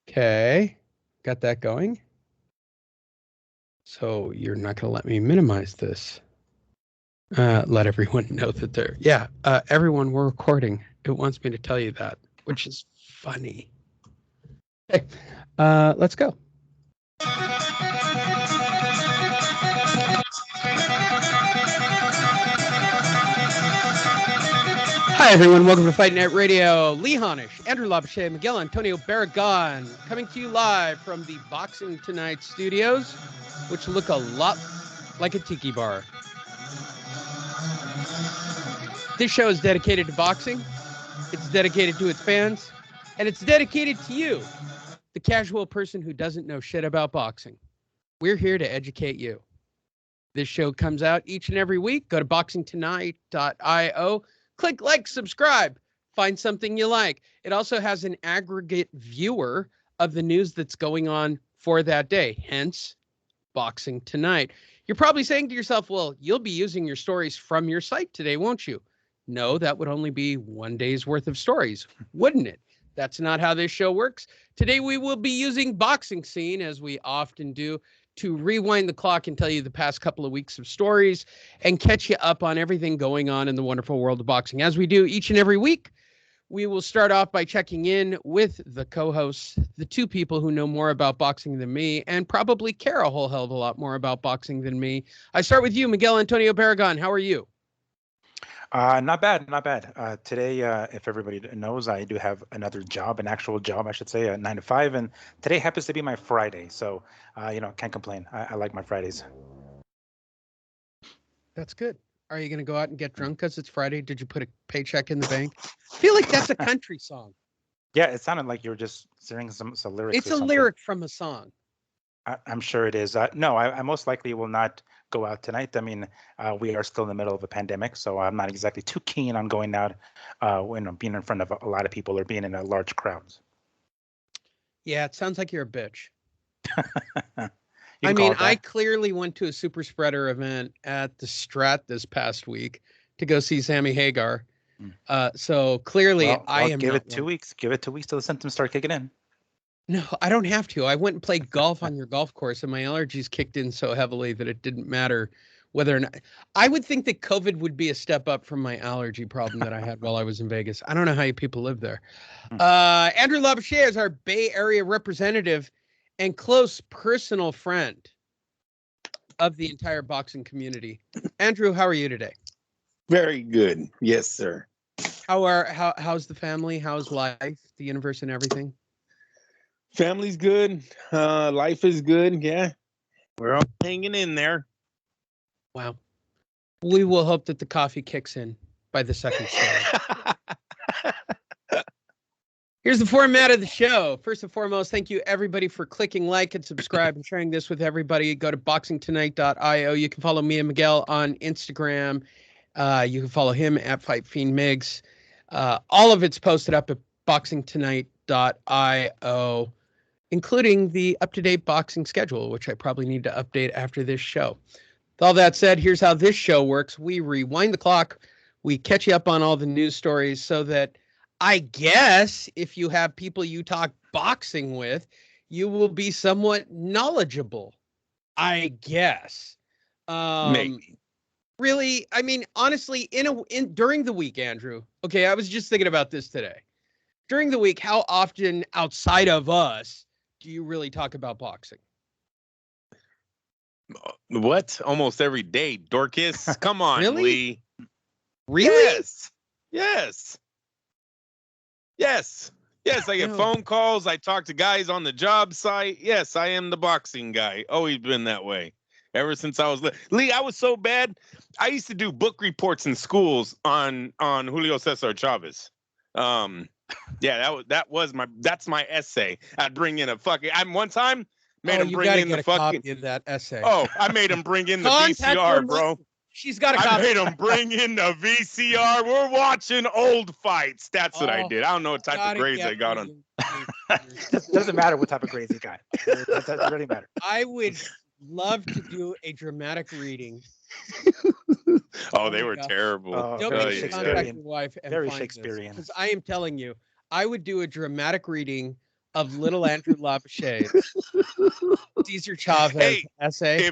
Okay, got that going. So you're not going to let me minimize this. Let everyone know that everyone, we're recording. It wants me to tell you that, which is funny. Okay, let's go. Hi, everyone. Welcome to Fight Night Radio. Lee Honish, Andrew Labouche, Miguel Antonio Barragan, coming to you live from the Boxing Tonight studios, which look a lot like a tiki bar. This show is dedicated to boxing. It's dedicated to its fans, and it's dedicated to you, the casual person who doesn't know shit about boxing. We're here to educate you. This show comes out each and every week. Go to boxingtonight.io. Click like, subscribe, find something you like. It also has an aggregate viewer of the news that's going on for that day, hence Boxing Tonight. You're probably saying to yourself, well, you'll be using your stories from your site today, won't you? No, that would only be one day's worth of stories, wouldn't it? That's not how this show works. Today we will be using Boxing Scene, as we often do, to rewind the clock and tell you the past couple of weeks of stories and catch you up on everything going on in the wonderful world of boxing. As we do each and every week, we will start off by checking in with the co-hosts, the two people who know more about boxing than me and probably care a whole hell of a lot more about boxing than me. I start with you, Miguel Antonio Barragan. How are you? Not bad. Today, if everybody knows, I do have another job, an actual job, I should say, 9 to 5, and today happens to be my Friday, so can't complain. I like my Fridays. That's good. Are you going to go out and get drunk because it's Friday? Did you put a paycheck in the bank? I feel like that's a country song. Yeah, it sounded like you were just singing some lyrics. It's a lyric from a song. I'm sure it is. No, I most likely will not go out tonight. I mean, we are still in the middle of a pandemic, so I'm not exactly too keen on going out, being in front of a lot of people or being in a large crowds. Yeah, it sounds like you're a bitch. I mean, I clearly went to a super spreader event at the Strat this past week to go see Sammy Hagar. So clearly I am give it 2 weeks. Give it 2 weeks till the symptoms start kicking in. No, I don't have to. I went and played golf on your golf course, and my allergies kicked in so heavily that it didn't matter whether or not. I would think that COVID would be a step up from my allergy problem that I had while I was in Vegas. I don't know how you people live there. Andrew Labouche is our Bay Area representative and close personal friend of the entire boxing community. Andrew, how are you today? Very good. Yes, sir. How's the family? How's life, the universe, and everything? Family's good. Life is good. Yeah. We're all hanging in there. Wow. We will hope that the coffee kicks in by the second story. Here's the format of the show. First and foremost, thank you everybody for clicking like and subscribe and sharing this with everybody. Go to boxingtonight.io. You can follow me and Miguel on Instagram. You can follow him at FightFiendMigs. All of it's posted up at boxingtonight.io, including the up-to-date boxing schedule, which I probably need to update after this show. With all that said, here's how this show works. We rewind the clock. We catch you up on all the news stories so that I guess if you have people you talk boxing with, you will be somewhat knowledgeable. I guess. Maybe. Really, I mean, honestly, during the week, Andrew. Okay, I was just thinking about this today. During the week, how often outside of us do you really talk about boxing? What? Almost every day, Dorcas. Come on, Really? Lee. Really? Yes. I get phone calls. I talk to guys on the job site. Yes, I am the boxing guy. Always been that way. Ever since I was Lee, I was so bad. I used to do book reports in schools on Julio Cesar Chavez. That's my essay. I'd bring in one time made him bring in the fucking copy of that essay. Oh, I made him bring in the VCR, bro. She's got a copy. I made him bring in the VCR. We're watching old fights. That's what I did. I don't know what type of grades I got on. Doesn't matter what type of grades you got. It doesn't really matter. I would love to do a dramatic reading. Oh, they were terrible. Don't contact your wife and very find Shakespearean. Because I am telling you, I would do a dramatic reading of little Andrew Lavache, Cesar Chavez Hey, essay.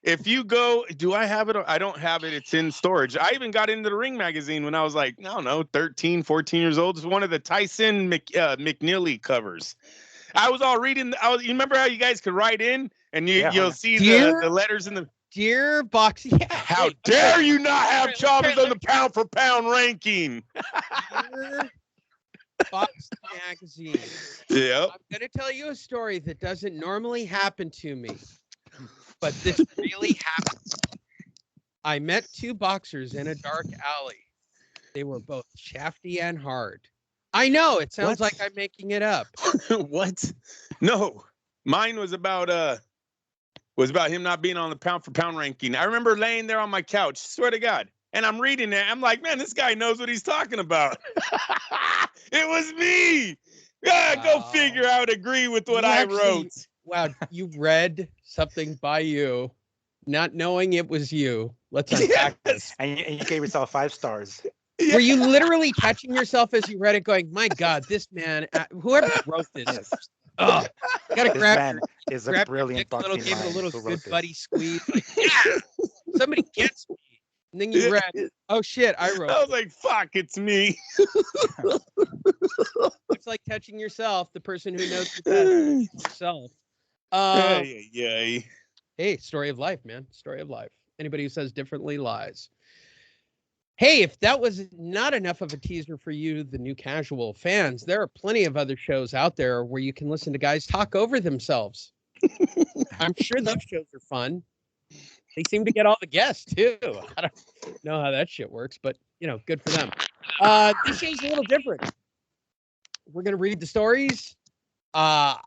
if you go, do I have it? I don't have it. It's in storage. I even got into the Ring magazine when I was like, I don't know, 13, 14 years old. It's one of the Tyson McNeely covers. I was all reading. You remember how you guys could write in and you'll see the letters in the. Dear Boxing. Yeah, how dare you not have Chavez on the pound for pound ranking? Dear Boxing magazine. Yep. I'm going to tell you a story that doesn't normally happen to me, but this really happened. I met two boxers in a dark alley. They were both shafty and hard. I know it sounds like I'm making it up. What? No, mine was about him not being on the pound for pound ranking. I remember laying there on my couch, swear to God, and I'm reading it. I'm like, man, this guy knows what he's talking about. It was me. Yeah, wow. Go figure. I would agree with what I wrote. Wow, you read something by you, not knowing it was you. Let's unpack this. And you gave yourself 5 stars. Were you literally catching yourself as you read it, going, "My God, this man, whoever wrote this, oh, gotta grab is a brilliant boxing give it a little good buddy squeeze." Like, yeah, somebody gets me. And then you read, "Oh shit, I wrote." I was like, "Fuck, it's me." It's like catching yourself, the person who knows the best yourself. Hey, story of life, man. Story of life. Anybody who says differently lies. Hey, if that was not enough of a teaser for you, the new casual fans, there are plenty of other shows out there where you can listen to guys talk over themselves. I'm sure those shows are fun. They seem to get all the guests, too. I don't know how that shit works, but, good for them. This show's a little different. We're going to read the stories. I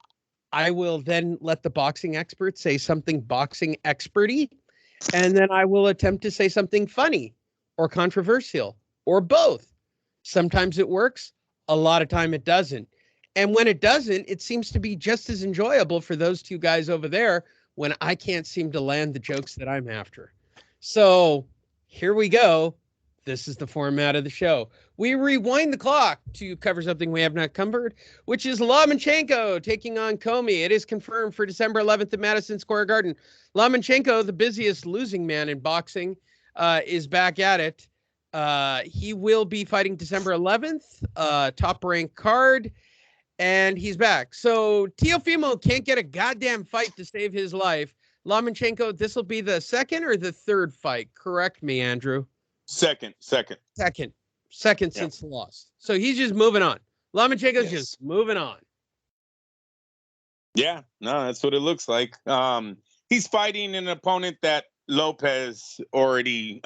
will then let the boxing experts say something boxing experty, and then I will attempt to say something funny or controversial or both. Sometimes it works. A lot of time it doesn't. And when it doesn't, it seems to be just as enjoyable for those two guys over there when I can't seem to land the jokes that I'm after. So here we go. This is the format of the show. We rewind the clock to cover something we have not covered, which is Lomachenko taking on Comey. It is confirmed for December 11th at Madison Square Garden. Lomachenko, the busiest losing man in boxing, is back at it. He will be fighting December 11th, top rank card, and he's back. So Teofimo can't get a goddamn fight to save his life. Lomachenko, this will be the second or the third fight. Correct me, Andrew. Second since the loss. So he's just moving on. Lomachenko's just moving on. Yeah, no, that's what it looks like. He's fighting an opponent that Lopez already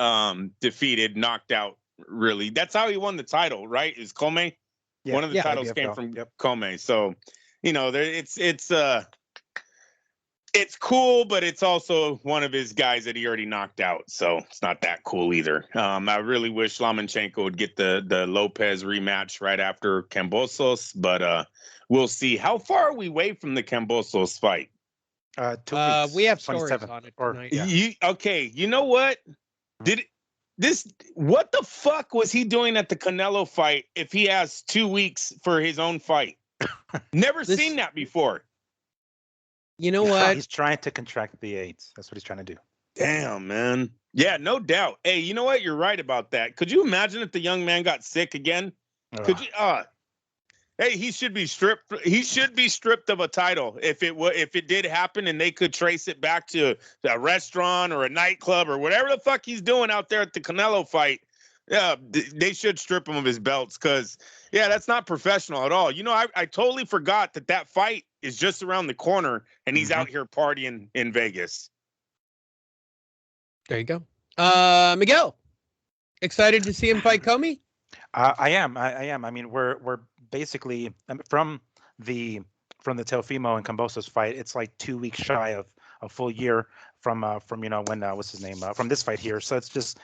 defeated, knocked out, really. That's how he won the title, right? Is Comey? Yeah, one of the titles came from Comey. So, it's cool, but it's also one of his guys that he already knocked out. So it's not that cool either. I really wish Lomachenko would get the Lopez rematch right after Kambosos, but we'll see. How far are we away from the Kambosos fight? 2 weeks. We have stories on it tonight. You know what? What the fuck was he doing at the Canelo fight if he has 2 weeks for his own fight? Never seen that before. You know what? He's trying to contract the AIDS. That's what he's trying to do. Damn, man. Yeah, no doubt. Hey, you know what? You're right about that. Could you imagine if the young man got sick again? Could you? Hey, he should be stripped. He should be stripped of a title if it did happen, and they could trace it back to a restaurant or a nightclub or whatever the fuck he's doing out there at the Canelo fight. Yeah, they should strip him of his belts because, that's not professional at all. I totally forgot that fight is just around the corner, and he's out here partying in Vegas. There you go. Miguel, excited to see him fight Comey? I am. I mean, we're basically from the Teofimo and Kambosos fight. It's like 2 weeks shy a full year from when what's his name from this fight here. So it's just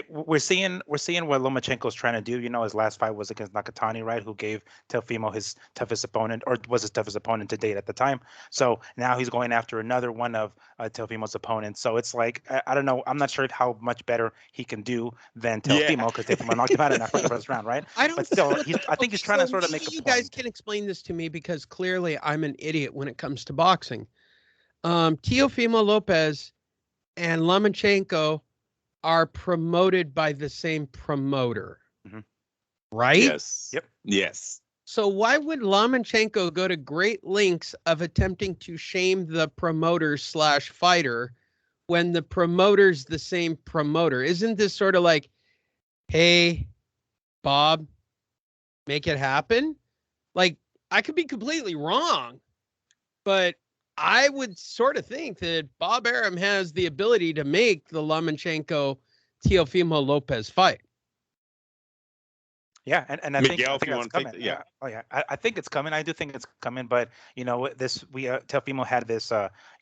we're seeing what Lomachenko's trying to do. His last fight was against Nakatani, right? Who gave Teofimo his toughest opponent, or was his toughest opponent to date at the time. So now he's going after another one of Teofimo's opponents. So it's like I don't know. I'm not sure how much better he can do than Teofimo, because Teofimo knocked him out in that first round, right? But still, I think he's trying to sort of make a point. You guys can explain this to me, because clearly I'm an idiot when it comes to boxing. Teofimo Lopez and Lomachenko are promoted by the same promoter, right? Yes. Yep. Yes. So why would Lomachenko go to great lengths of attempting to shame the promoter / fighter when the promoter's the same promoter? Isn't this sort of like, hey, Bob, make it happen? Like, I could be completely wrong, but I would sort of think that Bob Arum has the ability to make the Lomachenko-Teofimo Lopez fight. Yeah, and I Miguel, think that's coming. yeah. Oh yeah, I think it's coming. I do think it's coming, but Teofimo had this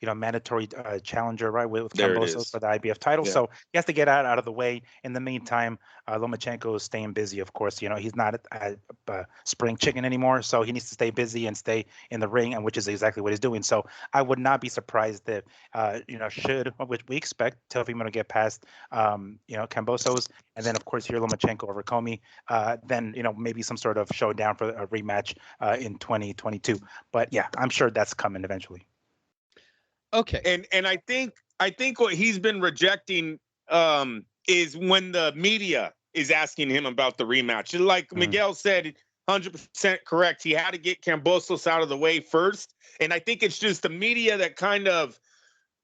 mandatory challenger, right, with Cambosos for the IBF title, so he has to get out of the way. In the meantime, Lomachenko is staying busy. Of course, he's not a spring chicken anymore, so he needs to stay busy and stay in the ring, and which is exactly what he's doing. So I would not be surprised if which we expect Teofimo to get past Cambosos, and then of course here Lomachenko over Comey. Then maybe some sort of showdown for a rematch in 2022. But yeah, I'm sure that's coming eventually. Okay. And I think what he's been rejecting is when the media is asking him about the rematch. Like Miguel said, 100% correct. He had to get Cambosos out of the way first, and I think it's just the media that kind of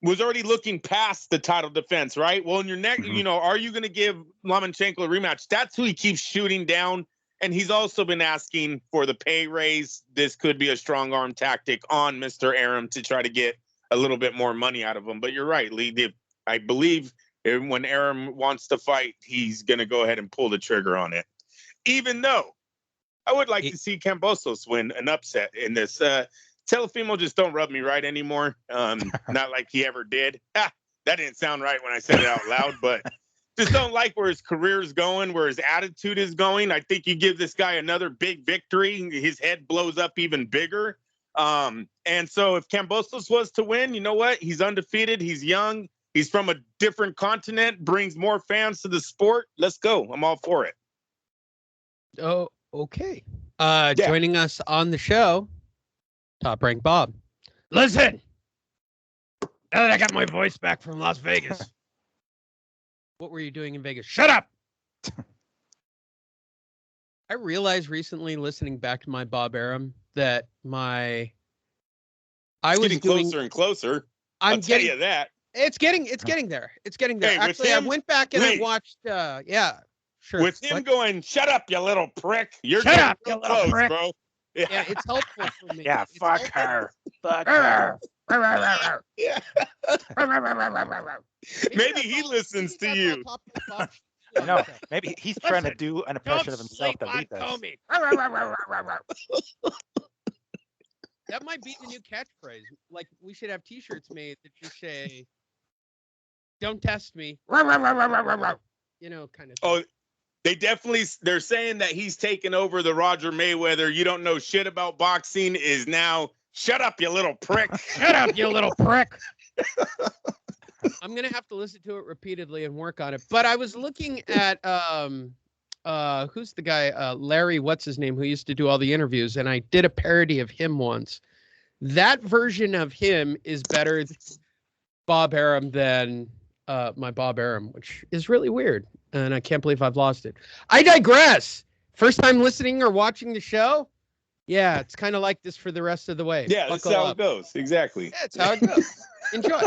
was already looking past the title defense, right? Well, in your next, are you going to give Lomachenko a rematch? That's who he keeps shooting down. And he's also been asking for the pay raise. This could be a strong arm tactic on Mr. Arum to try to get a little bit more money out of him. But you're right, Lee. I believe when Arum wants to fight, he's going to go ahead and pull the trigger on it. Even though I would like to see Cambosos win an upset in this. Teofimo just don't rub me right anymore. Not like he ever did. That didn't sound right when I said it out loud, but just don't like where his career is going, where his attitude is going. I think you give this guy another big victory, his head blows up even bigger. And so if Cambosos was to win, you know what? He's undefeated. He's young. He's from a different continent, brings more fans to the sport. Let's go. I'm all for it. Oh, okay. Joining us on the show, Top Rank Bob. Listen, now that I got my voice back from Las Vegas, what were you doing in Vegas? Shut up! I realized recently, listening back to my Bob Arum, that I was getting closer and closer. I'll tell you that. It's getting there. It's getting there. Hey, actually, I went back and I watched. Sure. With him going, shut up, you little prick. Shut up, you little prick, bro. Yeah, it's helpful for me. Yeah, fuck her. Fuck her. Yeah. Maybe he listens to you. No, maybe he's trying to do an impression of himself that Lee does. That might be the new catchphrase. Like, we should have T-shirts made that just say, "Don't test me." Kind of thing. Oh, they're saying that he's taken over the Roger Mayweather, you don't know shit about boxing, is now, shut up, you little prick. Shut up, you little prick. I'm going to have to listen to it repeatedly and work on it. But I was looking at, who's the guy, Larry, what's his name, who used to do all the interviews, and I did a parody of him once. That version of him is better Bob Arum than my Bob Arum, which is really weird. And I can't believe I've lost it. I digress. First time listening or watching the show? Yeah, it's kind of like this for the rest of the way. Yeah, that's how it goes. Exactly. That's how it goes. Enjoy.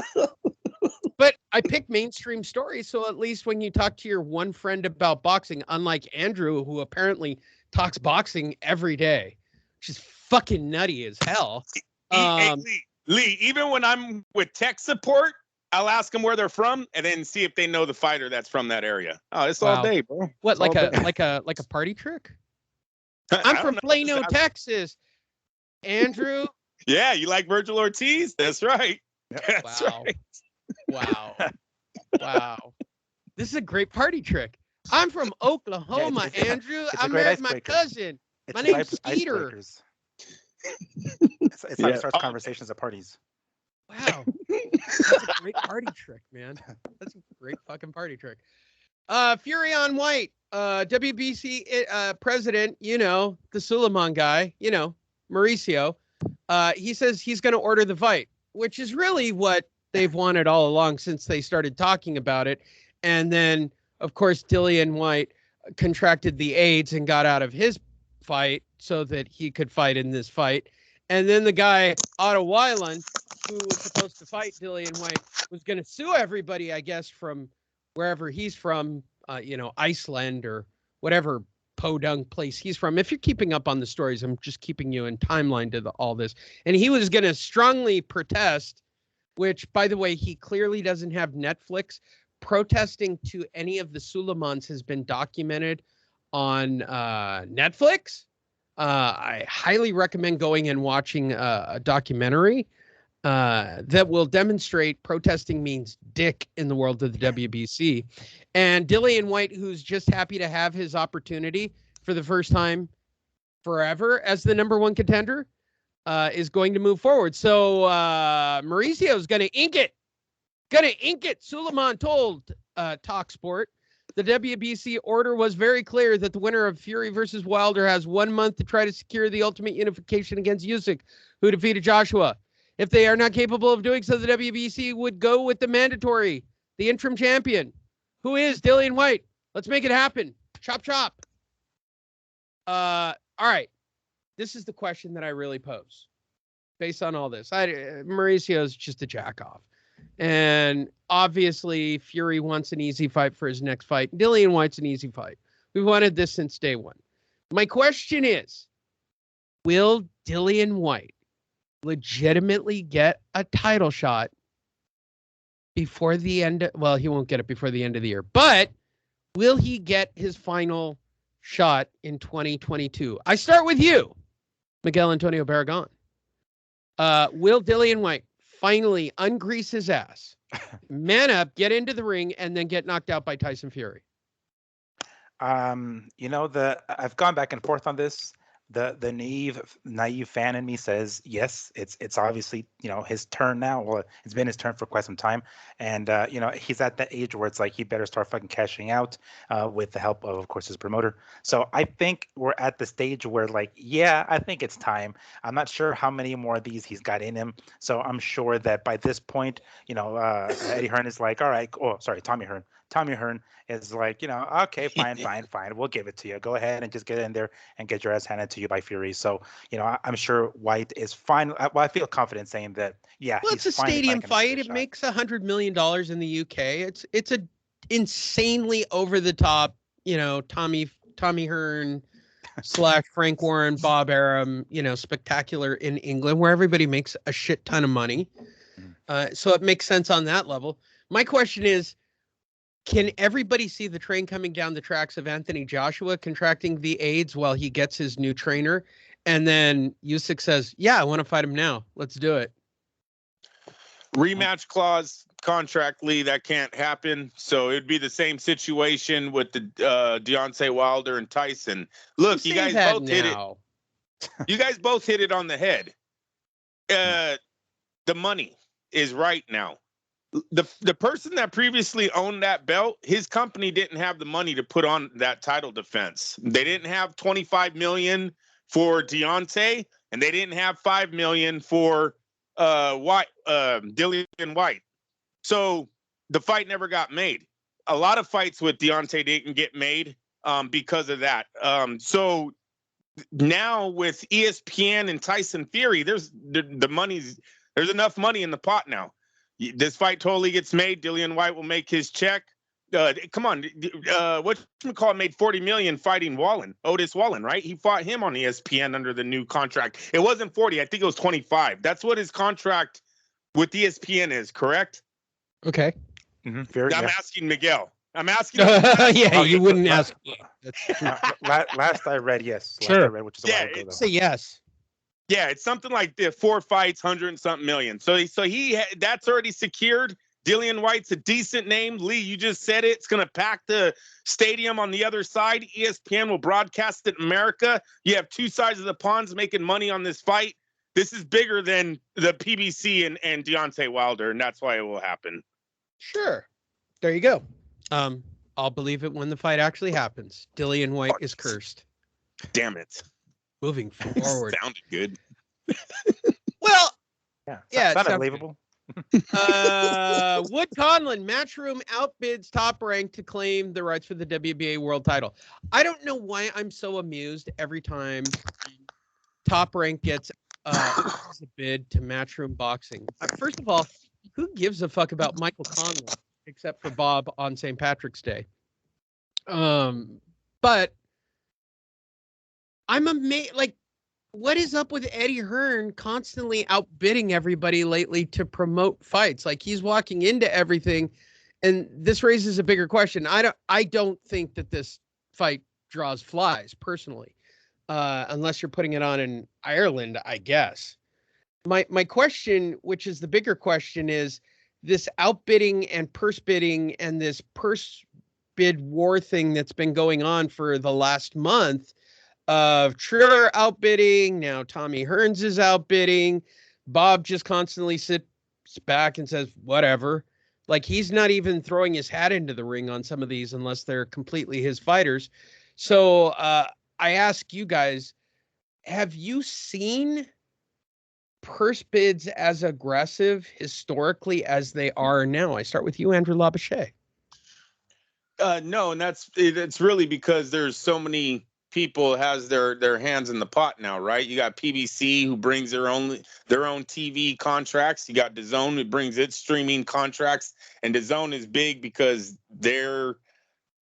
But I pick mainstream stories, so at least when you talk to your one friend about boxing, unlike Andrew, who apparently talks boxing every day, which is fucking nutty as hell. Lee, even when I'm with tech support, I'll ask them where they're from and then see if they know the fighter that's from that area. Oh, it's all day, bro. What, like a party trick? I'm from Plano, Texas. Andrew? Yeah, you like Virgil Ortiz? That's right. That's Wow. right. Wow. Wow. This is a great party trick. I'm from Oklahoma, it's- Andrew. it's a I great married my icebreaker. cousin. It's My just name's Skeeter. icebreakers. It's how Yeah. it starts conversations at parties. Wow. That's a great party trick, man. That's a great fucking party trick. Fury on White, WBC president, the Suleiman guy, Mauricio. He says he's going to order the fight, which is really what they've wanted all along since they started talking about it. And then, of course, Dillian White contracted the AIDS and got out of his fight so that he could fight in this fight. And then the guy, Otto Weiland, who was supposed to fight Dillian White, was going to sue everybody, I guess, from wherever he's from, Iceland or whatever podunk place he's from. If you're keeping up on the stories, I'm just keeping you in timeline to all this. And he was going to strongly protest, which, by the way, he clearly doesn't have Netflix. Protesting to any of the Suleimans has been documented on Netflix. I highly recommend going and watching a documentary that will demonstrate protesting means dick in the world of the WBC. And Dillian White, who's just happy to have his opportunity for the first time forever as the number one contender, is going to move forward. So Mauricio is going to ink it. Suleiman told TalkSport. The WBC order was very clear that the winner of Fury versus Wilder has 1 month to try to secure the ultimate unification against Usyk, who defeated Joshua. If they are not capable of doing so, the WBC would go with the interim champion, who is Dillian White. Let's make it happen. Chop, chop. All right. This is the question that I really pose based on all this. Mauricio's just a jack off. And obviously, Fury wants an easy fight for his next fight. Dillian White's an easy fight. We've wanted this since day one. My question is, will Dillian White legitimately get a title shot before the end? Well, he won't get it before the end of the year, but will he get his final shot in 2022? I start with you, Miguel Antonio Barragan. Will Dillian White finally ungrease his ass, man up, get into the ring, and then get knocked out by Tyson Fury? I've gone back and forth on this. The naive fan in me says yes. It's obviously his turn now. Well, it's been his turn for quite some time, and he's at that age where it's like he better start fucking cashing out with the help of course, his promoter. So I think we're at the stage where I think it's time. I'm not sure how many more of these he's got in him. So I'm sure that by this point, Eddie Hearn is like, all right. Oh, sorry, Tommy Hearn. Tommy Hearn is like, okay, fine. We'll give it to you. Go ahead and just get in there and get your ass handed to you by Fury. So, I'm sure White is fine. Well, I feel confident saying that, yeah. Well, it's a stadium fight. It makes $100 million in the UK. It's a insanely over the top, Tommy Hearn / Frank Warren, Bob Arum, spectacular in England where everybody makes a shit ton of money. So it makes sense on that level. My question is, can everybody see the train coming down the tracks of Anthony Joshua contracting the AIDS while he gets his new trainer? And then Usyk says, yeah, I want to fight him now. Let's do it. Rematch clause, contract, Lee, that can't happen. So it'd be the same situation with the Deontay Wilder and Tyson. Look, you guys both hit it. You guys both hit it on the head. The money is right now. The person that previously owned that belt, his company didn't have the money to put on that title defense. They didn't have $25 million for Deontay, and they didn't have $5 million for Dillian White. So the fight never got made. A lot of fights with Deontay didn't get made because of that. So now with ESPN and Tyson Fury, there's enough money in the pot now. This fight totally gets made. Dillian White will make his check. Come on, whatchamacallit made $40 million fighting Otis Wallen, right? He fought him on ESPN under the new contract. It wasn't 40, I think it was 25. That's what his contract with ESPN is, correct? Okay. Mm-hmm. I'm asking Miguel. I'm asking. Yeah, you wouldn't ask. Last I read, yes. Sure. Last I read, which is a while ago, though. Say yes. Yeah, it's something like the 4 fights, 100 and something million. So that's already secured. Dillian White's a decent name. Lee, you just said it. It's going to pack the stadium on the other side. ESPN will broadcast it in America. You have two sides of the ponds making money on this fight. This is bigger than the PBC and Deontay Wilder, and that's why it will happen. Sure. There you go. I'll believe it when the fight actually happens. Dillian White is cursed. Damn it. Moving forward. Sounded good. Well, yeah, it's not unbelievable. Wood Conlon, Matchroom outbids Top Rank to claim the rights for the WBA world title. I don't know why I'm so amused every time Top Rank gets a bid to Matchroom Boxing. First of all, who gives a fuck about Michael Conlon except for Bob on St. Patrick's Day? But I'm amazed. Like, what is up with Eddie Hearn constantly outbidding everybody lately to promote fights? Like, he's walking into everything, and this raises a bigger question. I don't think that this fight draws flies personally, unless you're putting it on in Ireland, I guess. My question, which is the bigger question, is this outbidding and purse bidding and this purse bid war thing that's been going on for the last month of Triller outbidding. Now Tommy Hearns is outbidding. Bob just constantly sits back and says, whatever. Like, he's not even throwing his hat into the ring on some of these unless they're completely his fighters. So I ask you guys, have you seen purse bids as aggressive historically as they are now? I start with you, Andrew Labouche. No, and it's really because there's so many people has their hands in the pot now, right? You got PBC who brings their own TV contracts. You got DAZN who brings its streaming contracts, and DAZN is big because they're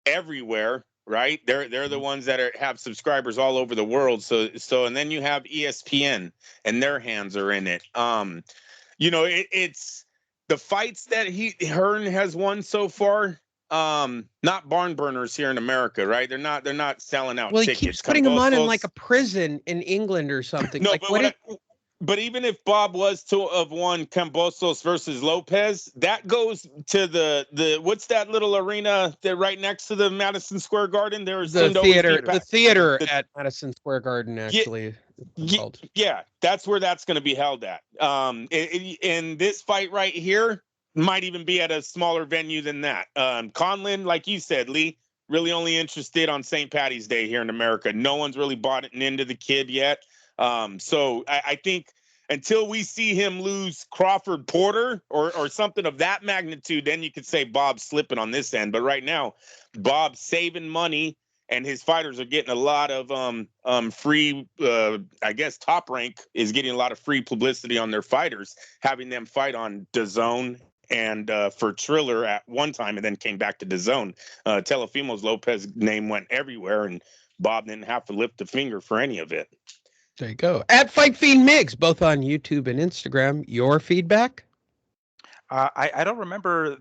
everywhere, right? They're the ones that have subscribers all over the world. So and then you have ESPN and their hands are in it. It's the fights that Hearn has won so far. Not barn burners here in America, right? They're not selling out. Well, he tickets. keeps putting them on in like a prison in England or something. No, like, but even if Bob was to have won Cambosos versus Lopez, that goes to the what's that little arena that right next to the Madison Square Garden? There's the theater at Madison Square Garden, actually. Yeah, that's where that's going to be held at. And this fight right here might even be at a smaller venue than that. Conlon, like you said, Lee, really only interested on St. Patty's Day here in America. No one's really bought it into the kid yet. So I think until we see him lose Crawford Porter or something of that magnitude, then you could say Bob's slipping on this end. But right now, Bob's saving money, and his fighters are getting a lot of free. I guess Top Rank is getting a lot of free publicity on their fighters, having them fight on DAZN and for Triller at one time, and then came back to DAZN. Telefimo's Lopez name went everywhere, and Bob didn't have to lift a finger for any of it. There you go. At Fight Fiend Migs, both on YouTube and Instagram. Your feedback? I don't remember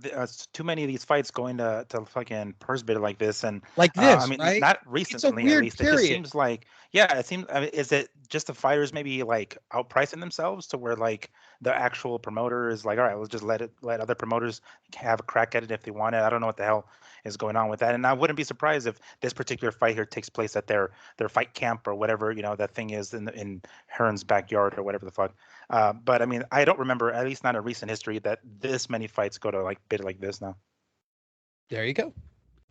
too many of these fights going to fucking purse bid like this, and like this. I mean, right? not recently. It's a weird at least. period. It just seems like, yeah, it seems. I mean, is it just the fighters maybe like outpricing themselves to where like the actual promoter is like, all right, let's just let other promoters have a crack at it if they want it. I don't know what the hell is going on with that, and I wouldn't be surprised if this particular fight here takes place at their fight camp or whatever that thing is in Hearn's backyard or whatever the fuck. But I mean, I don't remember, at least not in recent history, that this many fights go to like bid like this now. There you go.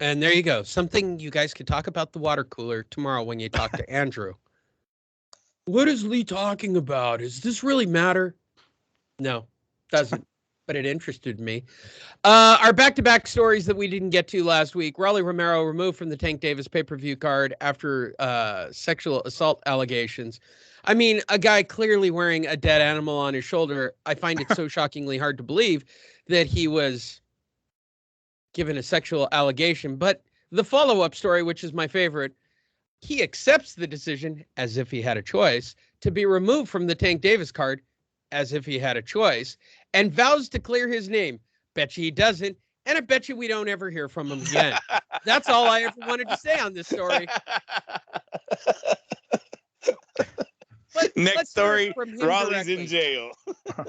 And there you go. Something you guys could talk about the water cooler tomorrow when you talk to Andrew. What is Lee talking about? Does this really matter? No, doesn't. But it interested me. Our back-to-back stories that we didn't get to last week. Raleigh Romero removed from the Tank Davis pay-per-view card after sexual assault allegations. I mean, a guy clearly wearing a dead animal on his shoulder. I find it so shockingly hard to believe that he was given a sexual allegation. But the follow-up story, which is my favorite, he accepts the decision as if he had a choice to be removed from the Tank Davis card as if he had a choice, and vows to clear his name. Bet you he doesn't, and I bet you we don't ever hear from him again. That's all I ever wanted to say on this story. But Next let's hear story, from him Raleigh's directly. in jail.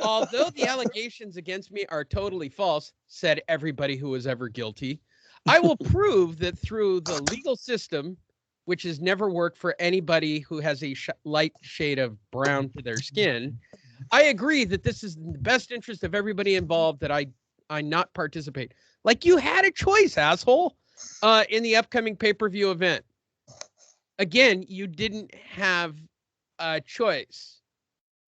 Although the allegations against me are totally false, said everybody who was ever guilty, I will prove that through the legal system, which has never worked for anybody who has a light shade of brown to their skin, I agree that this is in the best interest of everybody involved that I not participate. Like you had a choice, asshole, in the upcoming pay-per-view event. Again, you didn't have a choice,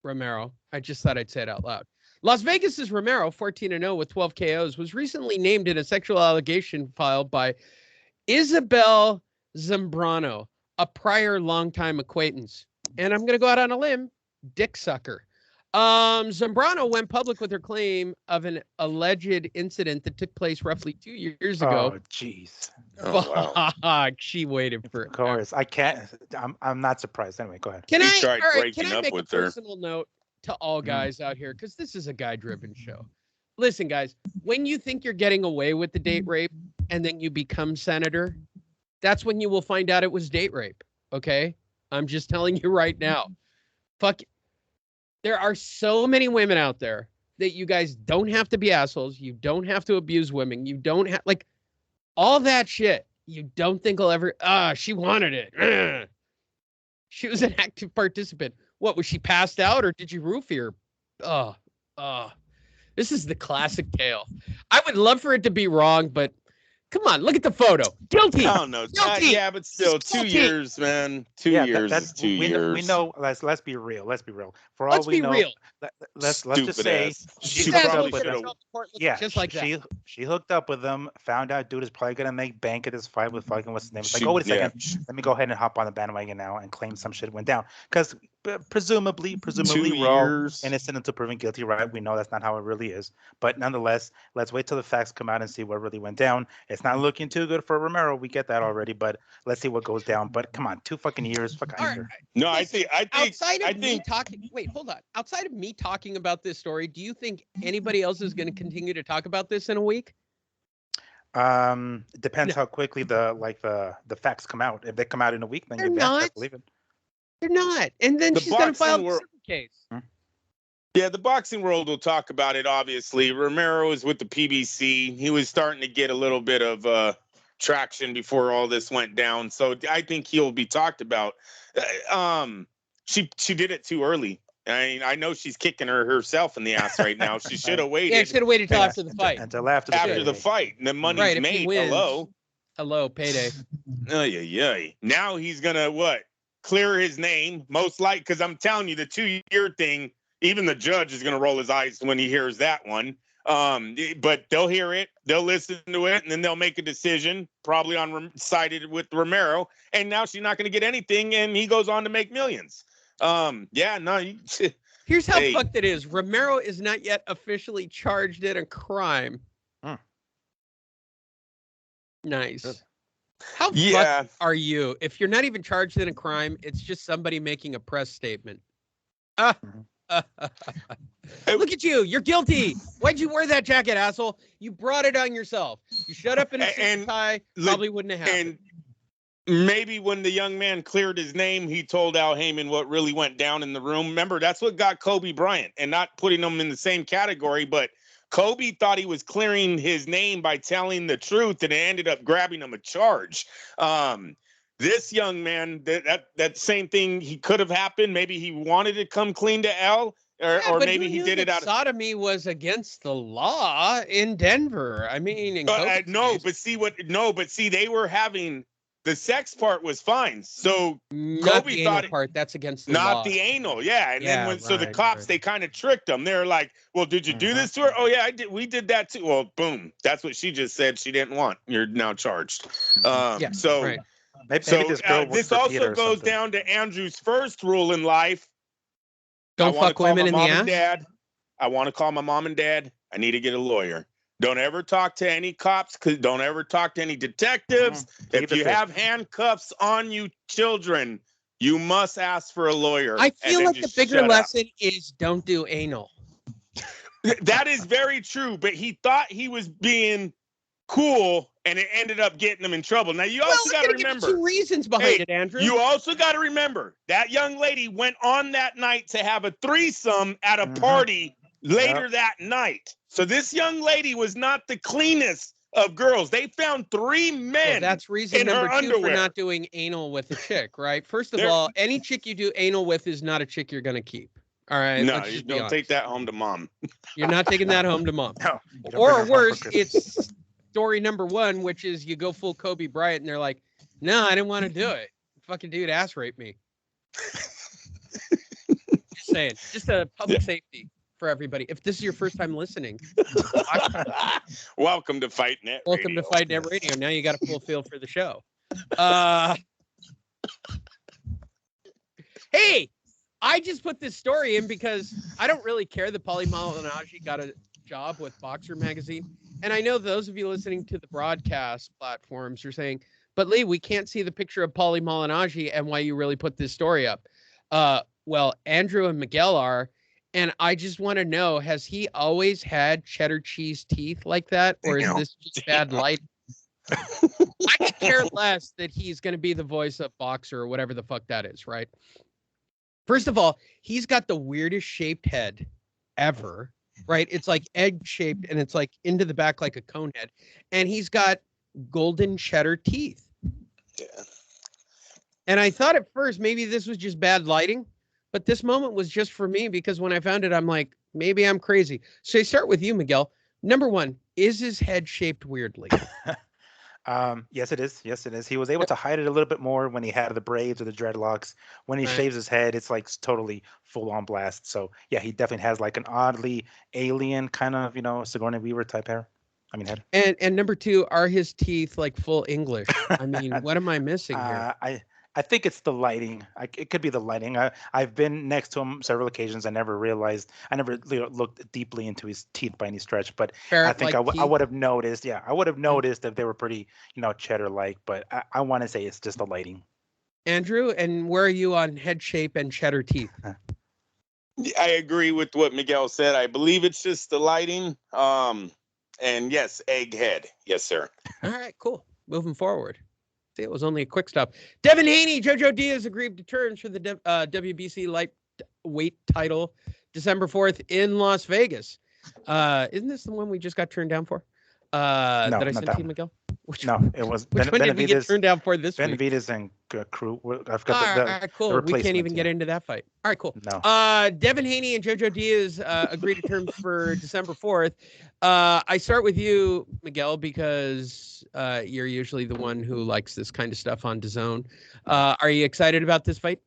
Romero. I just thought I'd say it out loud. Las Vegas's Romero, 14-0 with 12 KOs, was recently named in a sexual allegation filed by Isabel Zambrano, a prior longtime acquaintance. And I'm going to go out on a limb, dick sucker. Zambrano went public with her claim of an alleged incident that took place roughly 2 years ago. Oh, jeez. Oh, wow. She waited for Of course, I can't. I'm not surprised. Anyway, go ahead. Can He I, tried all right, breaking can I up make a with her. personal note to all guys out here? Because this is a guy-driven show. Listen, guys, when you think you're getting away with the date rape and then you become senator, that's when you will find out it was date rape, okay? I'm just telling you right now. Fuck. There are so many women out there that you guys don't have to be assholes. You don't have to abuse women. You don't have, like, all that shit. You don't think will ever, she wanted it. She was an active participant. What, was she passed out or did you roofie her? This is the classic tale. I would love for it to be wrong, but come on, look at the photo. Guilty. I don't know. Guilty. Yeah, but still, She's 2 guilty. years, man. 2 years is 2 years. We know. Let's be real. Let's be real. For all Let's we be know, real. let's just say She This hooked asshole up with should have him. shown the court looking Yeah, just like that. she hooked up with him. Found out dude is probably gonna make bank at this fight with fucking what's his name. It's like, She- oh wait a yeah. second, let me go ahead and hop on the bandwagon now and claim some shit went down. Because presumably 2 we're all years. innocent until proven guilty, right? We know that's not how it really is. But nonetheless, let's wait till the facts come out and see what really went down. It's not looking too good for Romero. We get that already, but let's see what goes down. But come on, 2 fucking years. Fuck All out right. here. No, I Listen, think outside of I me think talking, wait, hold on. Outside of me talking about this story, do you think anybody else is going to continue to talk about this in a week? It depends No. how quickly the facts come out. If they come out in a week, then They're you best not. believe it. They're not. And then The she's going to file a boxing civil case. Yeah, the boxing world will talk about it, obviously. Romero is with the PBC. He was starting to get a little bit of traction before all this went down. So I think he'll be talked about. She did it too early. I mean, I know she's kicking herself in the ass right now. She should have waited Yeah, should have waited till after the fight. Until after the after the fight. fight. And the money's Right, if he made. wins. Hello. Payday. Ay. Now he's going to what? Clear his name, most likely, because I'm telling you, the 2-year thing, even the judge is going to roll his eyes when he hears that one. But they'll hear it, they'll listen to it, and then they'll make a decision, probably sided with Romero. And now she's not going to get anything, and he goes on to make millions. Here's how Hey. fucked it is. Romero is not yet officially charged in a crime. Nice. Good. How Yeah. fucked are you? If you're not even charged in a crime, it's just somebody making a press statement. Look at you. You're guilty. Why'd you wear that jacket, asshole? You brought it on yourself. You shut up in a suit and tie. Probably wouldn't have happened. And maybe when the young man cleared his name, he told Al Heyman what really went down in the room. Remember, that's what got Kobe Bryant, and not putting him in the same category, but Kobe thought he was clearing his name by telling the truth, and it ended up grabbing him a charge. This young man, that same thing, he could have happened. Maybe he wanted to come clean to L, or but maybe who he knew did it that out of sodomy was against the law in Denver. I mean, in Kobe's case, but see, they were having the sex part was fine. So not Kobe the anal thought part. That's against the not law. the anal, yeah. And Yeah, then so the right, cops, right. they kind of tricked them. They're like, "Well, did you do this to her?" "Oh yeah, I did. We did that too." Well, boom, that's what she just said she didn't want. You're now charged. Yeah, So. right. Maybe So this girl works this for Peter also or goes something. down to Andrew's first rule in life. Don't I wanna fuck call women my in the mom ass. and dad. I want to call my mom and dad. I need to get a lawyer. Don't ever talk to any cops. Don't ever talk to any detectives. Keep If it you safe. have handcuffs on you, children, you must ask for a lawyer. I and feel then like the just bigger shut up. lesson is don't do anal. That is very true. But he thought he was being cool, and it ended up getting them in trouble. Now you also got to remember two reasons behind it, Andrew. You also got to remember that young lady went on that night to have a threesome at a party later that night. So this young lady was not the cleanest of girls. They found 3 men. Well, that's reason number 2 for not doing anal with a chick, right? First of all, any chick you do anal with is not a chick you're going to keep. All right. No, you don't take that home to mom. You're not taking that home to mom. No. Or worse, it's story number 1, which is you go full Kobe Bryant and they're like, no, I didn't want to do it. Fucking dude ass raped me. Just saying. Just a public safety for everybody. If this is your first time listening, welcome to Fight Net Radio. Welcome to Fight Net Radio. Now you got a full feel for the show. Hey, I just put this story in because I don't really care that Paulie Malignaggi got a job with Boxer magazine. And I know those of you listening to the broadcast platforms are saying, but Lee, we can't see the picture of Paulie Malignaggi and why you really put this story up. Well, Andrew and Miguel are, and I just want to know, has he always had cheddar cheese teeth like that? Or is this just bad light? I could care less that he's going to be the voice of Boxer or whatever the fuck that is, right? First of all, he's got the weirdest shaped head ever, right? It's like egg shaped and it's like into the back like a cone head. And he's got golden cheddar teeth. Yeah. And I thought at first maybe this was just bad lighting, but this moment was just for me because when I found it, I'm like, maybe I'm crazy. So I start with you, Miguel. Number 1, is his head shaped weirdly? Yes, it is. Yes, it is. He was able to hide it a little bit more when he had the braids or the dreadlocks. When he shaves his head, it's like totally full on blast. So yeah, he definitely has like an oddly alien kind of, Sigourney Weaver type hair. I mean, head. And number 2, are his teeth like full English? I mean, what am I missing here? I think it's the lighting. It could be the lighting. I've been next to him several occasions. I never looked deeply into his teeth by any stretch. But I think I would have noticed. Yeah, I would have noticed if they were pretty, cheddar-like. But I want to say it's just the lighting. Andrew, and where are you on head shape and cheddar teeth? I agree with what Miguel said. I believe it's just the lighting. And yes, egg head. Yes, sir. All right, cool. Moving forward. See, it was only a quick stop. Devin Haney, Jojo Diaz agreed to terms for the WBC lightweight title December 4th in Las Vegas. Isn't this the one we just got turned down for? No, that I sent to you, Miguel? It was. Which one did we get turned down for this week? Benavidez and Crew. I've got all right, cool. We can't even get into that fight. All right, cool. No. Devin Haney and Jojo Diaz agreed to terms for December 4th. I start with you, Miguel, because you're usually the one who likes this kind of stuff on DAZN. Are you excited about this fight?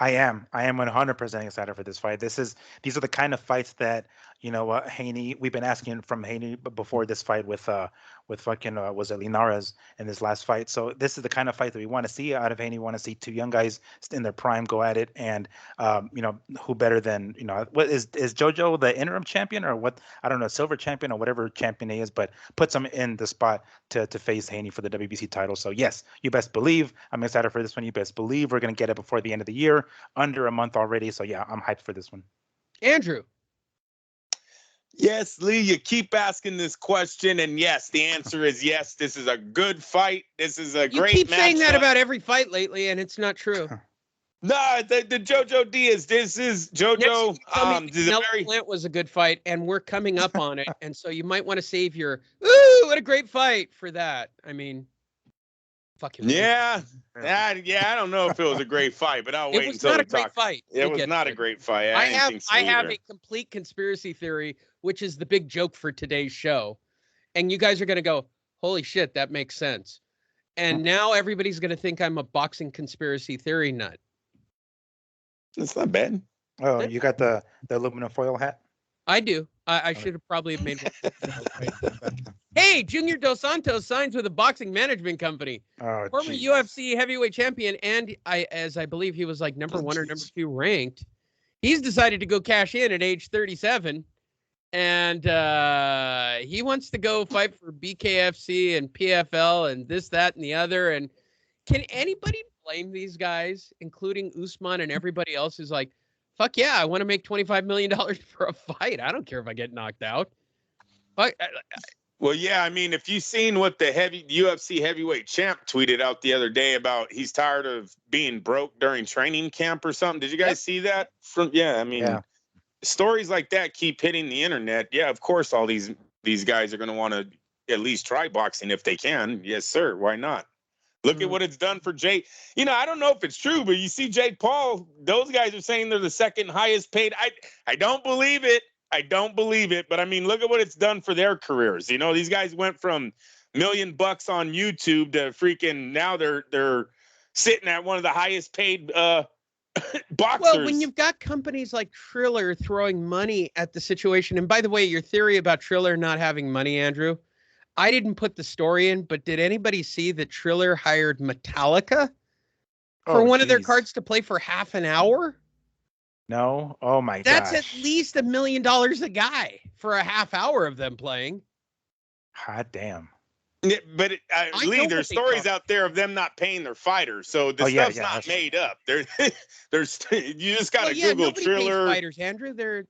I am 100% excited for this fight. These are the kind of fights that, Haney, we've been asking from Haney before this fight with was it Linares in this last fight. So this is the kind of fight that we want to see out of Haney. We want to see 2 young guys in their prime go at it. And, who better than, what is Jojo the interim champion or what? I don't know, silver champion or whatever champion he is, but puts him in the spot to face Haney for the WBC title. So yes, you best believe I'm excited for this one. You best believe we're going to get it before the end of the year, under a month already. So yeah, I'm hyped for this one. Andrew. Yes, Lee, you keep asking this question, and yes, the answer is yes. This is a good fight. This is a great match. You keep saying that about every fight lately, and it's not true. No, the Jojo Diaz. This is Jojo. Flint was a good fight, and we're coming up on it, and so you might want to save your "ooh, what a great fight" for that. I mean, fuck you. Yeah. I don't know if it was a great fight, but I'll wait until we talk. It was not a great fight. I have a complete conspiracy theory, which is the big joke for today's show. And you guys are going to go, holy shit, that makes sense. And now everybody's going to think I'm a boxing conspiracy theory nut. That's not bad. Oh, you got the aluminum foil hat? I do. I should have probably made one. Hey, Junior Dos Santos signs with a boxing management company. Oh, former UFC heavyweight champion, and as I believe he was like number 1 or number 2 ranked. He's decided to go cash in at age 37, and he wants to go fight for BKFC and PFL and this, that, and the other. And can anybody blame these guys, including Usman and everybody else who's like, fuck yeah, I want to make $25 million for a fight. I don't care if I get knocked out. Well, yeah, I mean, if you've seen what the UFC heavyweight champ tweeted out the other day about he's tired of being broke during training camp or something. Did you guys see that? I mean, stories like that keep hitting the internet. Yeah, of course, all these guys are going to want to at least try boxing if they can. Yes, sir. Why not? Look at what it's done for Jake. You know, I don't know if it's true, but you see Jake Paul, those guys are saying they're the second highest paid. I don't believe it. I don't believe it. But I mean, look at what it's done for their careers. You know, these guys went from $1 million on YouTube to freaking now they're sitting at one of the highest paid boxers. Well, when you've got companies like Triller throwing money at the situation, and by the way, your theory about Triller not having money, Andrew, I didn't put the story in, but did anybody see that Triller hired Metallica for one of their cards to play for half an hour? No. Oh my god. That's at least $1 million a guy for a half hour of them playing. Hot damn. Yeah, but Lee, there's stories out there of them not paying their fighters, so the stuff's not made up. There's you just gotta Google Triller fighters, Andrew. They're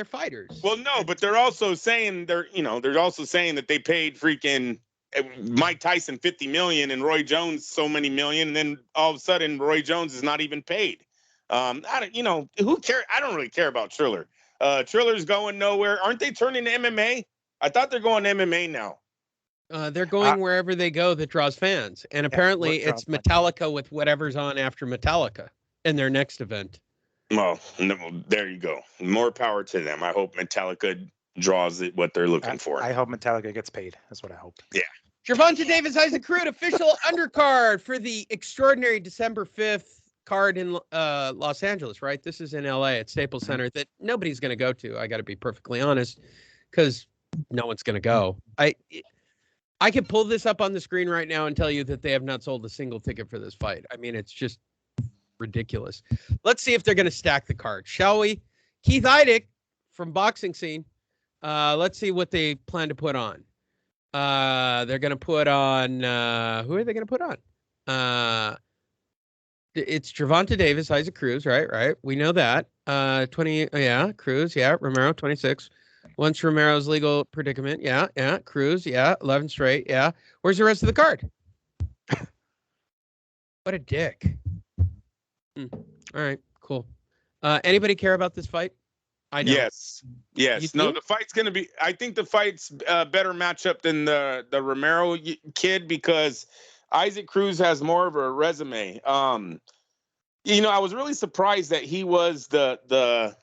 fighters. Well, no, but they're also saying that they paid freaking Mike Tyson $50 million and Roy Jones so many million, and then all of a sudden Roy Jones is not even paid. Who cares? I don't really care about Triller. Triller's going nowhere. Aren't they turning to MMA? I thought they're going to MMA now. They're going wherever they go that draws fans. And apparently it's Metallica with whatever's on after Metallica in their next event. Well, no, there you go. More power to them. I hope Metallica draws what they're looking for. I hope Metallica gets paid. That's what I hope. Yeah. Gervonta Davis, Isaac Cruz, official undercard for the extraordinary December 5th card in Los Angeles, right? This is in LA at Staples Center that nobody's going to go to. I got to be perfectly honest, because no one's going to go. I can pull this up on the screen right now and tell you that they have not sold a single ticket for this fight. I mean, it's just ridiculous. Let's see if they're going to stack the card, shall we? Keith Heidick from Boxing Scene. Let's see what they plan to put on. They're going to put on, who are they going to put on? It's Gervonta Davis, Isaac Cruz, right? We know that. 20, Cruz, Romero, 26. Once Romero's legal predicament, Cruz, 11 straight, Where's the rest of the card? What a dick. All right, cool. Anybody care about this fight? I know. Yes. No, the fight's going to be, I think the fight's a better matchup than the Romero kid because Isaac Cruz has more of a resume. I was really surprised that he was the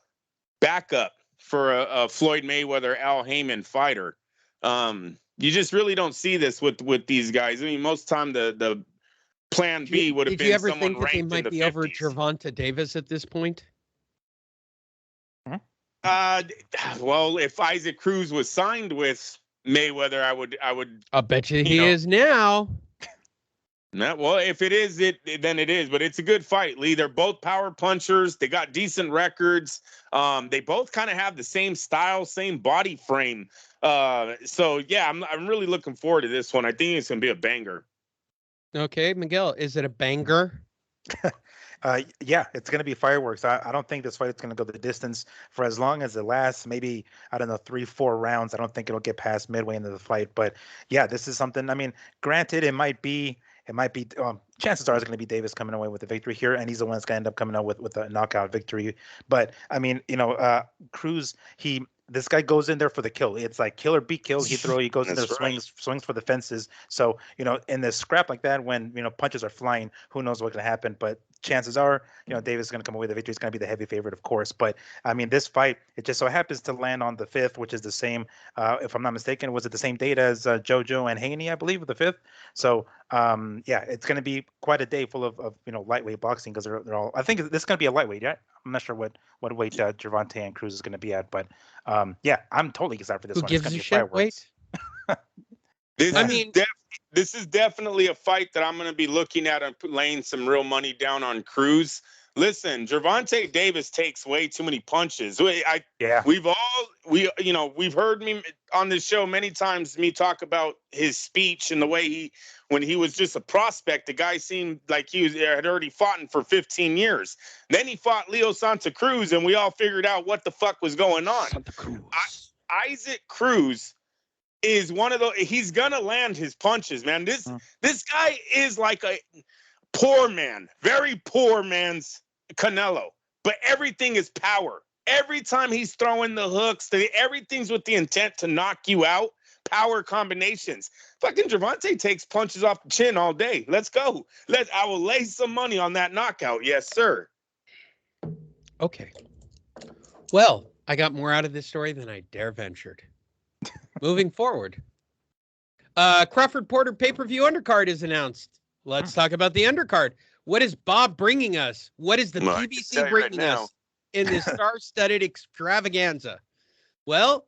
backup for a Floyd Mayweather Al Heyman fighter. You just really don't see this with these guys. I mean, most time the plan B would have been. Did you ever someone think that they might be 50s. over Gervonta Davis at this point? Well, if Isaac Cruz was signed with Mayweather, I would. I'll bet you he is now. Well, if it is, then it is. But it's a good fight, Lee. They're both power punchers. They got decent records. They both kind of have the same style, same body frame. So yeah, I'm really looking forward to this one. I think it's gonna be a banger. Okay, Miguel, is it a banger? Yeah, it's going to be fireworks. I don't think this fight is going to go the distance for as long as it lasts. Maybe, I don't know, 3-4 rounds. I don't think it'll get past midway into the fight. But yeah, this is something. I mean, granted, it might be. Chances are it's going to be Davis coming away with the victory here, and he's the one that's going to end up coming out with a knockout victory. But I mean, Cruz, this guy goes in there for the kill. It's like kill or be killed. He goes in there, swings for the fences. So, in this scrap like that, when, punches are flying, who knows what's going to happen. But chances are, Davis is going to come away with the victory. He's going to be the heavy favorite, of course. But I mean, this fight, it just so happens to land on the 5th, which is the same, if I'm not mistaken, was it the same date as JoJo and Haney, I believe, the 5th? So, it's going to be quite a day full of lightweight boxing because they're all, I think this is going to be a lightweight, yeah? I'm not sure what weight Gervonta and Cruz is going to be at, but I'm totally excited for this one. Who gives a shit? Wait. This is definitely a fight that I'm going to be looking at and laying some real money down on Cruz. Listen, Gervonta Davis takes way too many punches. We've heard me on this show many times, me talk about his speech and the way when he was just a prospect, the guy seemed like he had already fought for 15 years. Then he fought Leo Santa Cruz, and we all figured out what the fuck was going on. Santa Cruz. Isaac Cruz is one of those. He's gonna land his punches, man. This guy is like a poor man, very poor man's Canelo, but everything is power. Every time he's throwing the hooks, everything's with the intent to knock you out. Power combinations. Fucking Gervonta takes punches off the chin all day. Let's go. I will lay some money on that knockout. Yes, sir. Okay. Well, I got more out of this story than I dare ventured. Moving forward. Crawford Porter pay-per-view undercard is announced. Let's talk about the undercard. What is Bob bringing us? What is the PBC bringing us in this star-studded extravaganza? Well,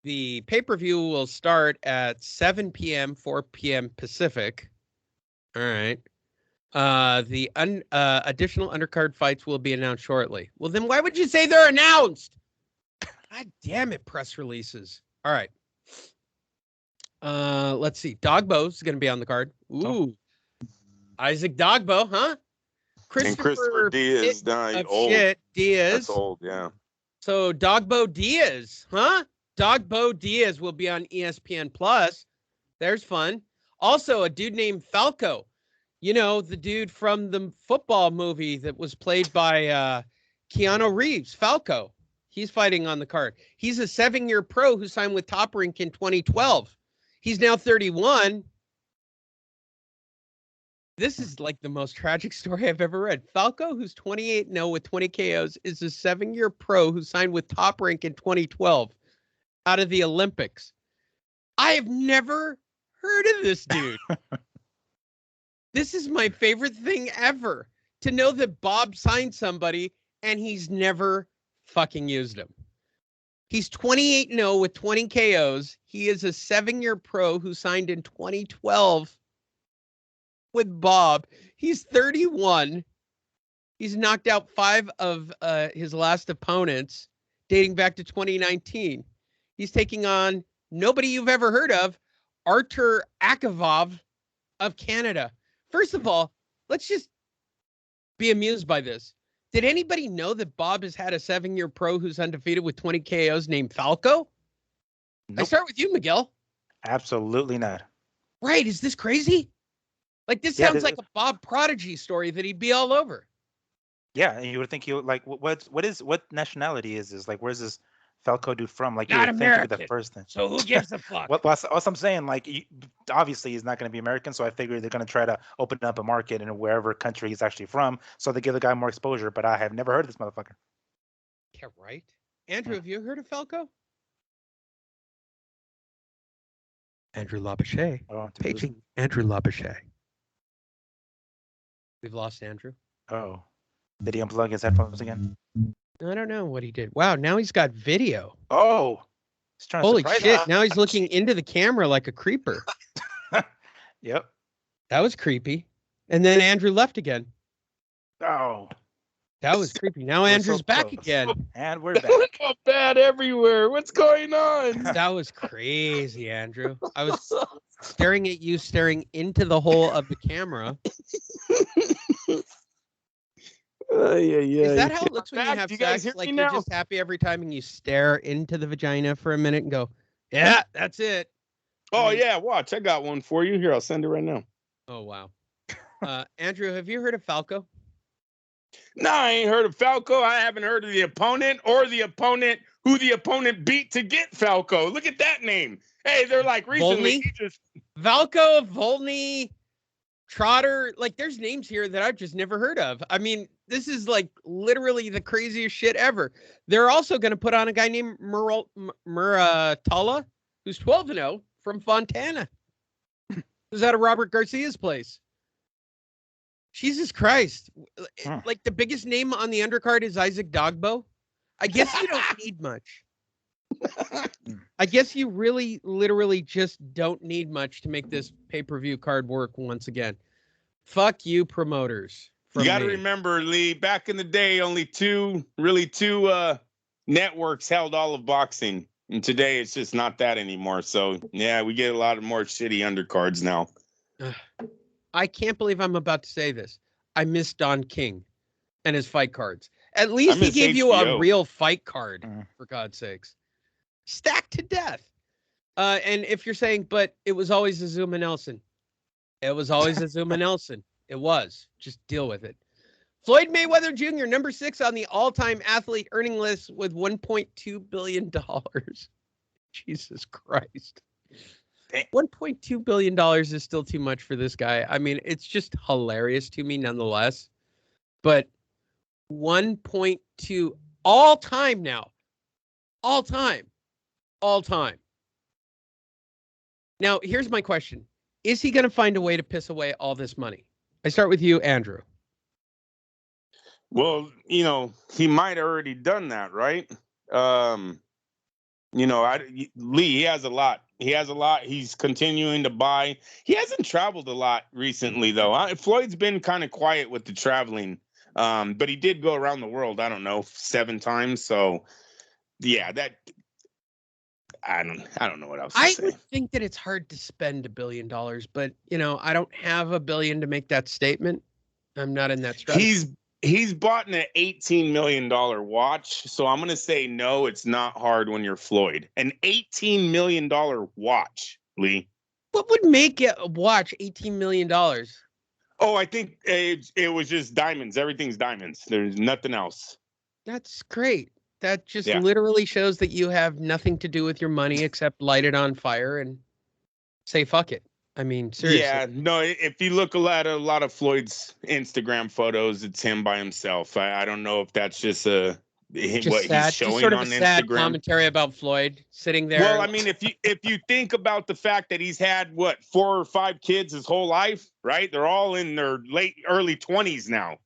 the pay-per-view will start at 7 p.m., 4 p.m. Pacific. All right. The additional undercard fights will be announced shortly. Well, then why would you say they're announced? God damn it, press releases. All right. Let's see. Dogbo's going to be on the card. Ooh. Isaac Dogbo, huh? Christopher Diaz died old. Diaz. That's old, yeah. So Dogbo Diaz, huh? Dogbo Diaz will be on ESPN Plus. There's fun. Also, a dude named Falco. You know, the dude from the football movie that was played by Keanu Reeves, Falco. He's fighting on the card. He's a 7-year pro who signed with Top Rank in 2012. He's now 31. This is like the most tragic story I've ever read. Falco, who's 28-0 with 20 KOs, is a 7-year pro who signed with Top Rank in 2012 out of the Olympics. I have never heard of this dude. This is my favorite thing ever, to know that Bob signed somebody and he's never fucking used him. He's 28-0 with 20 KOs. He is a 7-year pro who signed in 2012 with Bob. He's 31. He's knocked out 5 of his last opponents dating back to 2019. He's taking on nobody you've ever heard of, Artur Akavov of Canada. First of all, let's just be amused by this. Did anybody know that Bob has had a 7-year pro who's undefeated with 20 KOs named Falco? Nope. I start with you, Miguel. Absolutely not. Right. Is this crazy? Like, this sounds like a Bob Prodigy story that he'd be all over. Yeah, and you would think he would, like, what nationality is this? Like, where's this Falco dude from? Like, not you would American. think it'd be the first thing. So who gives a fuck? Well, that's I'm saying. Like, obviously he's not going to be American, so I figured they're going to try to open up a market in wherever country he's actually from, so they give the guy more exposure. But I have never heard of this motherfucker. Yeah, right. Andrew, have you heard of Falco? Andrew Labouche. Paging Andrew Labouche. We've lost Andrew. Oh. Did he unplug his headphones again? I don't know what he did. Wow, now he's got video. Oh. He's trying to holy shit, now he's looking into the camera like a creeper. Yep. That was creepy. And then Andrew left again. Oh. That was creepy. Now Andrew's back again. And we're back. Look how bad everywhere. What's going on? That was crazy, Andrew. I was staring at you, staring into the hole of the camera. Is that how it looks when you have sex? Like, you're just happy every time and you stare into the vagina for a minute and go, yeah, that's it. Oh, yeah. Watch. I got one for you. Here, I'll send it right now. Oh, wow. Andrew, have you heard of Falco? No, I ain't heard of Falco. I haven't heard of the opponent or the opponent who the opponent beat to get Falco. Look at that name. Hey, they're like recently. Valco, Volney, Trotter. Like, there's names here that I've just never heard of. I mean, this is like literally the craziest shit ever. They're also going to put on a guy named Muratalla, who's 12-0 from Fontana. Who's out of Robert Garcia's place. Jesus Christ. Like, the biggest name on the undercard is Isaac Dogbo. I guess you don't need much. I guess you really, literally just don't need much to make this pay-per-view card work once again. Fuck you, promoters. You got to remember, Lee, back in the day, only two networks held all of boxing. And today, it's just not that anymore. So, yeah, we get a lot of more shitty undercards now. I can't believe I'm about to say this. I miss Don King and his fight cards. At least he gave you a real fight card, for God's sakes. Stacked to death. And if you're saying, but it was always Azuma Nelson. It was always Azuma Nelson. It was. Just deal with it. Floyd Mayweather Jr., number 6 on the all-time athlete earning list with $1.2 billion. Jesus Christ. $1.2 billion is still too much for this guy. I mean, it's just hilarious to me nonetheless. But 1.2 all time now. All time. Now, here's my question. Is he going to find a way to piss away all this money? I start with you, Andrew. Well, he might have already done that, right? Lee, he has a lot. He's continuing to buy. He hasn't traveled a lot recently, though. Floyd's been kind of quiet with the traveling, but he did go around the world, I don't know, 7 times. So, yeah, I don't know what else to say. I would think that it's hard to spend $1 billion, but, I don't have $1 billion to make that statement. I'm not in that strategy. He's bought an $18 million watch, so I'm going to say no, it's not hard when you're Floyd. An $18 million watch, Lee. What would make a watch $18 million? Oh, I think it was just diamonds. Everything's diamonds. There's nothing else. That's great. That just literally shows that you have nothing to do with your money except light it on fire and say fuck it. I mean, seriously. Yeah, no, if you look at a lot of Floyd's Instagram photos, it's him by himself. I don't know if that's just what he's showing just sort of on a sad Instagram. Commentary about Floyd sitting there. Well, I mean, if you think about the fact that he's had 4 or 5 kids his whole life, right? They're all in their early 20s now.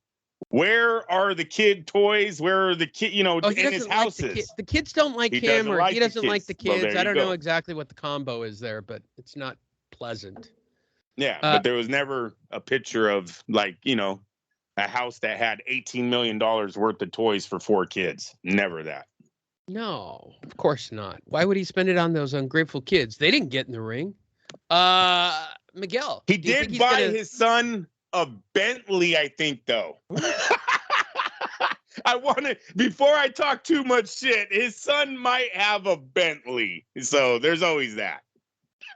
Where are the kid toys? Where are the kid, in his houses? The kids don't like him, or he doesn't like the kids. Well, I don't know exactly what the combo is there, but it's not pleasant. Yeah, but there was never a picture of a house that had $18 million worth of toys for 4 kids. Never that. No, of course not. Why would he spend it on those ungrateful kids? They didn't get in the ring. Miguel. He did buy his son a Bentley, I think, though. Before I talk too much shit, his son might have a Bentley. So there's always that.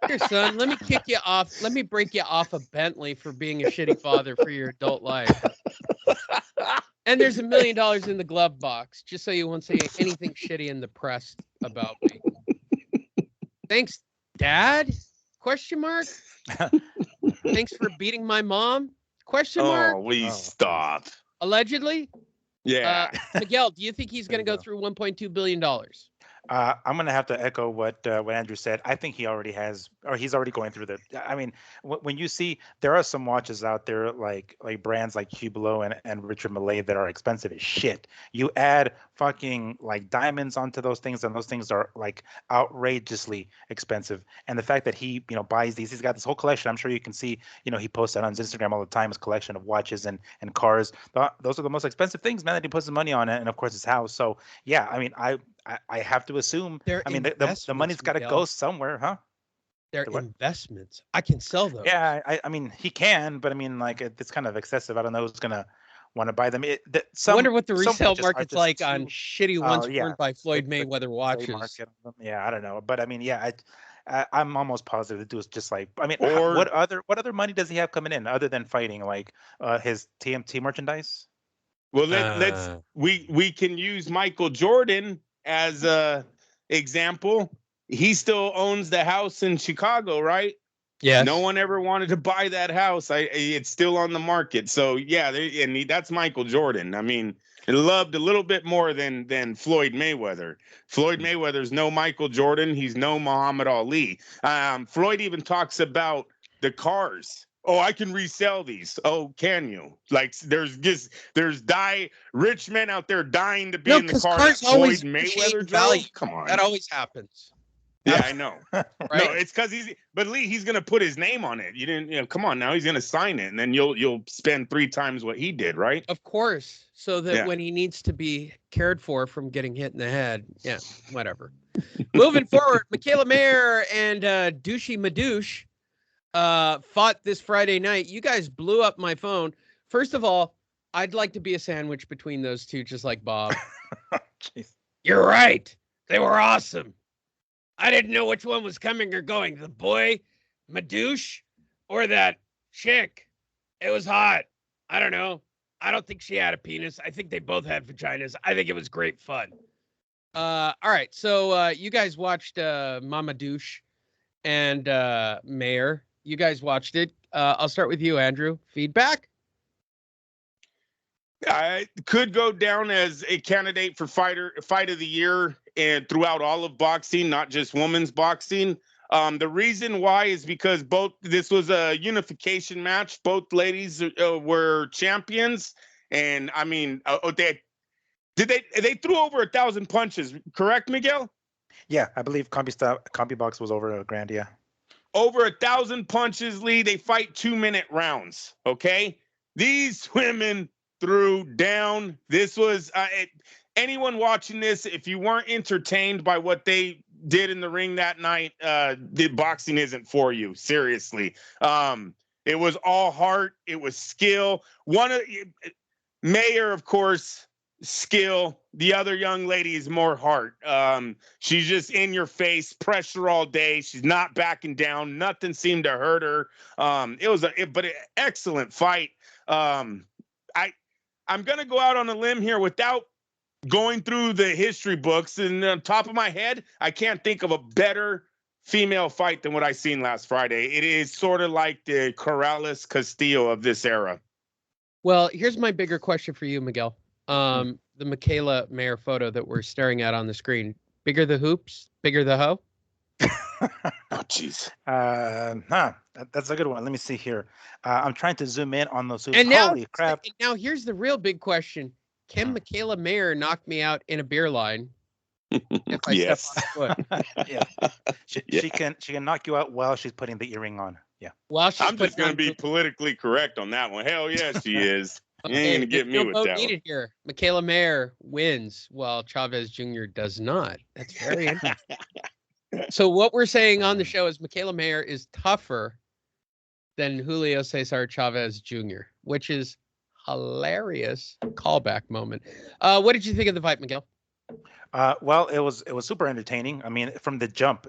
Here, son, let me kick you off. Let me break you off a Bentley for being a shitty father for your adult life. And there's $1 million in the glove box, just so you won't say anything shitty in the press about me. Thanks, Dad? Question mark? Thanks for beating my mom? Question mark? Oh, will stop? Allegedly? Yeah. Miguel, do you think he's going to go through $1.2 billion? I'm going to have to echo what Andrew said. I think he already has, or he's already going through I mean, when you see, there are some watches out there like brands like Hublot and Richard Mille that are expensive as shit. You add fucking like diamonds onto those things, and those things are like outrageously expensive. And the fact that he, buys these, he's got this whole collection. I'm sure you can see, he posts that on his Instagram all the time, his collection of watches and cars. Those are the most expensive things, man, that he puts his money on, and of course his house. So yeah, I mean, I have to assume. The money's got to go somewhere, huh? They're investments. I can sell those. Yeah, I mean, he can, but I mean, like, it's kind of excessive. I don't know who's gonna want to buy them. I wonder what the resale market's like on shitty ones worn by Floyd Mayweather watches. Yeah, I don't know, but I mean, yeah, I'm almost positive the dude's just like, I mean, what other money does he have coming in other than fighting, like his TMT merchandise? Well, we can use Michael Jordan as a example. He still owns the house in Chicago, right? Yeah. No one ever wanted to buy that house. It's still on the market. So yeah, that's Michael Jordan. I mean, loved a little bit more than Floyd Mayweather. Floyd Mayweather's no Michael Jordan. He's no Muhammad Ali. Floyd even talks about the cars. Oh, I can resell these. Oh, can you? Like, there's rich men out there dying to be in the car. Cars Floyd Mayweather drove? Come on. That always happens. Yeah, I know. Right? No, it's because but Lee, he's gonna put his name on it. You didn't, come on now, he's gonna sign it, and then you'll spend 3 times what he did, right? Of course. So that when he needs to be cared for from getting hit in the head, whatever. Moving forward, Michaela Mayer and Douchey Madouche fought this Friday night. You guys blew up my phone. First of all, I'd like to be a sandwich between those two, just like Bob. Jeez. You're right. They were awesome. I didn't know which one was coming or going. The boy, Madouche, or that chick. It was hot. I don't know. I don't think she had a penis. I think they both had vaginas. I think it was great fun. All right. So you guys watched Mama Douche and Mayor. You guys watched it. I'll start with you, Andrew. Feedback? I could go down as a candidate for fight of the year and throughout all of boxing, not just women's boxing. The reason why is because this was a unification match. Both ladies were champions, and I mean, they threw over 1,000 punches. Correct, Miguel? Yeah, I believe Combi Box was over a grand. Yeah, over 1,000 punches, Lee. They fight 2-minute rounds. Okay, these women threw down. This was anyone watching this. If you weren't entertained by what they did in the ring that night, the boxing isn't for you. Seriously. It was all heart. It was skill. Mayor, of course, skill. The other young lady is more heart. She's just in your face, pressure all day. She's not backing down. Nothing seemed to hurt her. It was an excellent fight. I'm going to go out on a limb here without going through the history books. And on top of my head, I can't think of a better female fight than what I seen last Friday. It is sort of like the Corrales Castillo of this era. Well, here's my bigger question for you, Miguel. The Michaela Mayer photo that we're staring at on the screen. Bigger the hoops, bigger the hoe? Oh, jeez. That's a good one. Let me see here. I'm trying to zoom in on those hoops. And now, Holy crap. Now here's the real big question. Can Michaela Mayer knock me out in a beer line if I Yes. step on her foot? Yeah. She can knock you out while she's putting the earring on. Yeah. Well, I'm just going to be politically correct on that one. Hell yeah, she is. You ain't going to get me with that one. Here. Michaela Mayer wins while Chavez Jr. does not. That's very interesting. So what we're saying on the show is Michaela Mayer is tougher than Julio Cesar Chavez Jr., which is hilarious callback moment. What did you think of the fight, Miguel? Well, it was super entertaining. I mean, from the jump,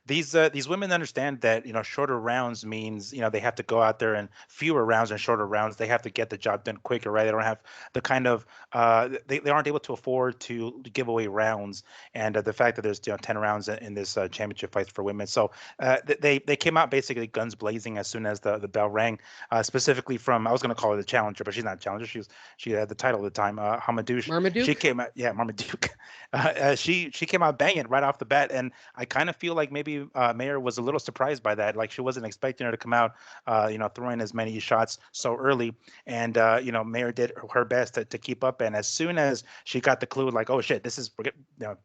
these women understand that shorter rounds means they have to go out there and fewer rounds and shorter rounds. They have to get the job done quicker, right? They don't have the kind of they aren't able to afford to give away rounds. And the fact that there's 10 rounds in this championship fights for women, so they came out basically guns blazing as soon as the bell rang. Specifically from, I was going to call her the challenger, but she's not a challenger. She had the title at the time. Marmaduke. She came out, yeah, Marmaduke. She came out banging right off the bat, and I kind of feel like maybe Mayer was a little surprised by that. Like she wasn't expecting her to come out, throwing as many shots so early. And Mayer did her best to keep up. And as soon as she got the clue, like, oh shit, this is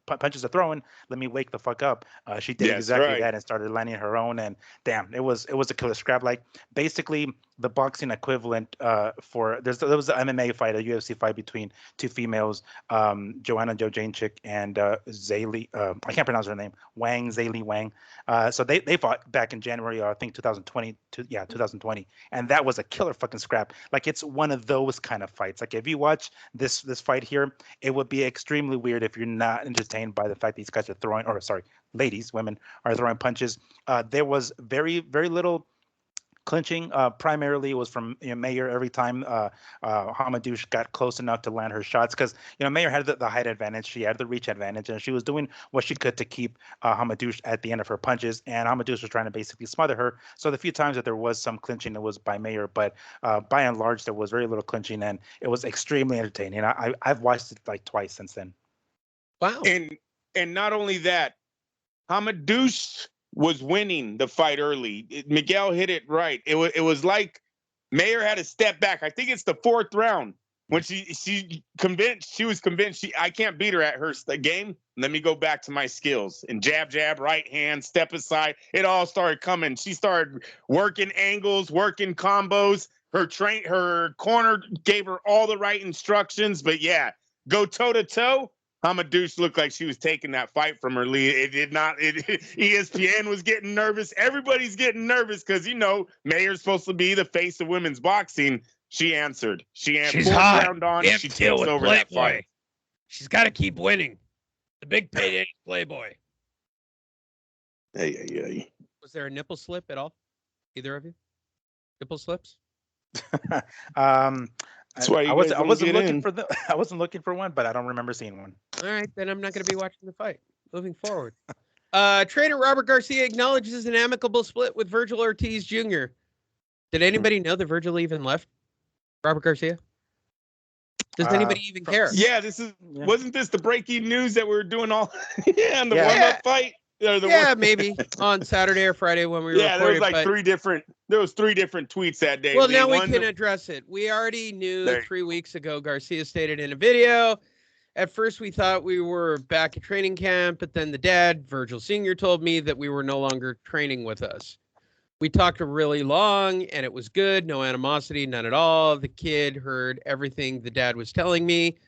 punches are throwing, let me wake the fuck up. She did exactly that and started landing her own. And damn, it was a killer scrap. Like basically the boxing equivalent there was an MMA fight, a UFC fight between two females, Joanna Jędrzejczyk and Zayli, I can't pronounce her name, Zayli Wang. So they fought back in January, I think 2020, 2020, and that was a killer fucking scrap. Like it's one of those kind of fights. Like if you watch this fight here, it would be extremely weird if you're not entertained by the fact these guys are throwing, or sorry, women are throwing punches. There was very, very little clinching. Primarily it was from Mayer every time Hamadouche got close enough to land her shots, because Mayer had the height advantage, she had the reach advantage, and she was doing what she could to keep Hamadouche at the end of her punches, and Hamadouche was trying to basically smother her. So the few times that there was some clinching, it was by Mayer, but by and large there was very little clinching, and it was extremely entertaining. I've watched it like twice since then. Wow. And not only that, Hamadouche was winning the fight early. Miguel hit it right. It was like Mayer had to step back. I think it's the fourth round when she was convinced I can't beat her at her game. Let me go back to my skills and jab, right hand, step aside. It all started coming. She started working angles, working combos. Her corner gave her all the right instructions, but yeah, go toe to toe. Hamadouche looked like she was taking that fight from her lead. It did not. ESPN was getting nervous. Everybody's getting nervous because Mayer's supposed to be the face of women's boxing. She answered. She's hot. Round on. She takes over that fight. She's got to keep winning. The big payday Playboy. Hey. Was there a nipple slip at all? Either of you? Nipple slips? um, That's why you I guys wasn't. I don't wasn't get looking in. for the. I wasn't looking for one, but I don't remember seeing one. All right, then I'm not going to be watching the fight. Moving forward. Trainer Robert Garcia acknowledges an amicable split with Virgil Ortiz Jr. Did anybody know that Virgil even left Robert Garcia? Does anybody even care? Yeah, wasn't this the breaking news that we were doing all on the Yeah. warm-up fight? Yeah, maybe on Saturday or Friday when we yeah, there was recorded. like three different tweets that day. Well, Lee. now we One can that- address it. We already knew There. 3 weeks ago, Garcia stated in a video. At first, we thought we were back at training camp, but then the dad, Virgil Sr., told me that we were no longer training with us. We talked really long, and it was good. No animosity, none at all. The kid heard everything the dad was telling me.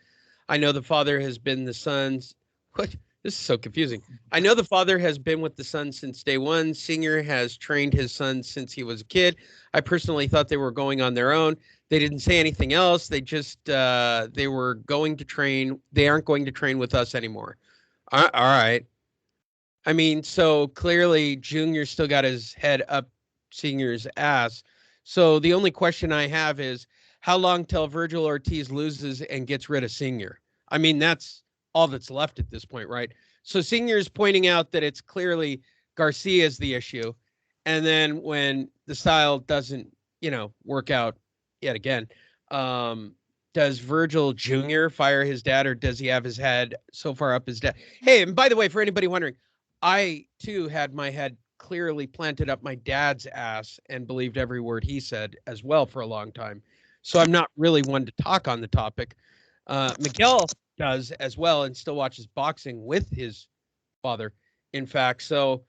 I know the father has been the son's... What? This is so confusing. I know the father has been with the son since day one. Senior has trained his son since he was a kid. I personally thought they were going on their own. They didn't say anything else. They just, they were going to train. They aren't going to train with us anymore. All right. I mean, so clearly Junior still got his head up Senior's ass. So the only question I have is how long till Virgil Ortiz loses and gets rid of Senior? I mean, that's all that's left at this point, right? So Senior is pointing out that it's clearly Garcia's the issue. And then when the style doesn't, work out yet again, does Virgil Jr. fire his dad, or does he have his head so far up his dad? Hey, and by the way, for anybody wondering, I too had my head clearly planted up my dad's ass and believed every word he said as well for a long time. So I'm not really one to talk on the topic. Miguel does as well and still watches boxing with his father, in fact. So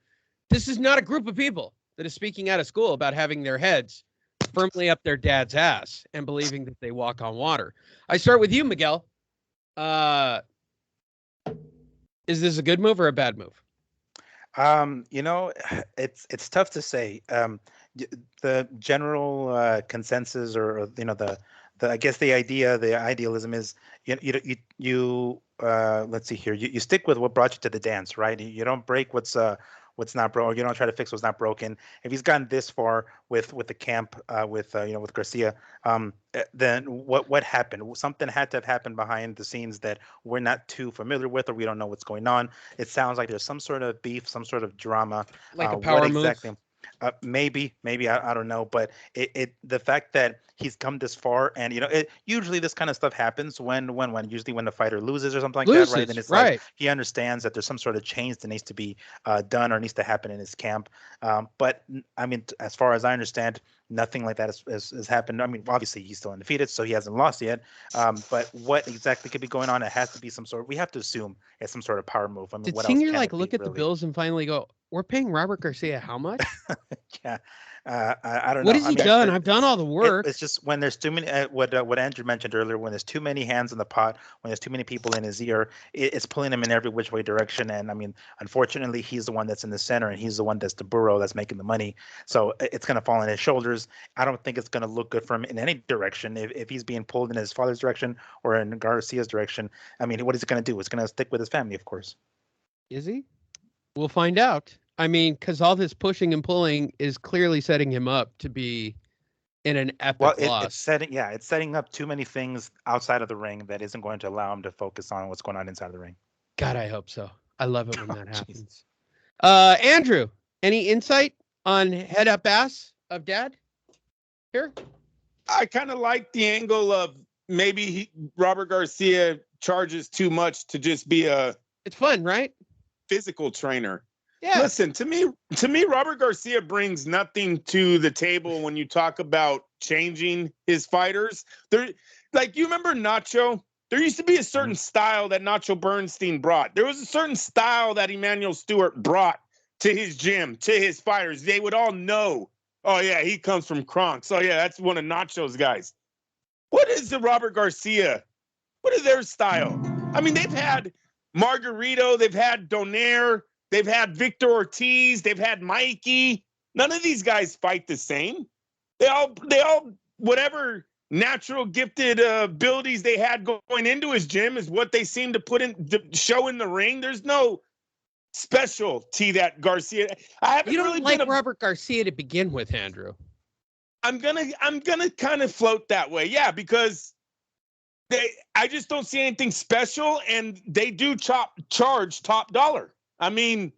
this is not a group of people that is speaking out of school about having their heads firmly up their dad's ass and believing that they walk on water. I start with you, Miguel. Is this a good move or a bad move? It's tough to say. The general consensus, or the I guess the idealism is you let's see here. You stick with what brought you to the dance, right? You don't break what's not broken. You don't try to fix what's not broken. If he's gotten this far with the camp, with Garcia, then what happened? Something had to have happened behind the scenes that we're not too familiar with, or we don't know what's going on. It sounds like there's some sort of beef, some sort of drama. Like a power move? Exactly? Maybe I don't know, but the fact that he's come this far, and usually this kind of stuff happens when the fighter loses or something like that, right? And it's like he understands that there's some sort of change that needs to be done or needs to happen in his camp. But I mean, as far as I understand, nothing like that has happened. I mean, obviously he's still undefeated, so he hasn't lost yet. But what exactly could be going on? It has to be some sort. We have to assume it's some sort of power move. I mean, did what Senior else can look at the bills and finally go, "We're paying Robert Garcia how much?" Yeah. I don't know. What has he done? I've done all the work. It's just when there's too many, what Andrew mentioned earlier, when there's too many hands in the pot, when there's too many people in his ear, it's pulling him in every which way direction. And I mean, unfortunately, he's the one that's in the center, and he's the one that's the burro that's making the money. So it's going to fall on his shoulders. I don't think it's going to look good for him in any direction. If he's being pulled in his father's direction or in Garcia's direction, I mean, what is he going to do? It's going to stick with his family, of course. Is he? We'll find out. I mean, because all this pushing and pulling is clearly setting him up to be in an epic loss. It's setting up too many things outside of the ring that isn't going to allow him to focus on what's going on inside of the ring. God, I hope so. I love it when that happens. Andrew, any insight on head up ass of dad here? I kind of like the angle of maybe Robert Garcia charges too much to just be it's fun, right? Physical trainer. Yeah. Listen, to me, Robert Garcia brings nothing to the table when you talk about changing his fighters. Like, you remember Nacho? There used to be a certain style that Nacho Bernstein brought. There was a certain style that Emmanuel Stewart brought to his gym, to his fighters. They would all know, oh, yeah, he comes from Kronk. So, yeah, that's one of Nacho's guys. What is the Robert Garcia? What is their style? I mean, they've had Margarito, they've had Donaire, they've had Victor Ortiz, they've had Mikey. None of these guys fight the same. They all whatever natural gifted abilities they had going into his gym is what they seem to show in the ring. There's no specialty that Garcia. I haven't You don't really like been Robert Garcia to begin with, Andrew. I'm gonna kind of float that way, yeah, because I just don't see anything special, and they do charge top dollar. I mean,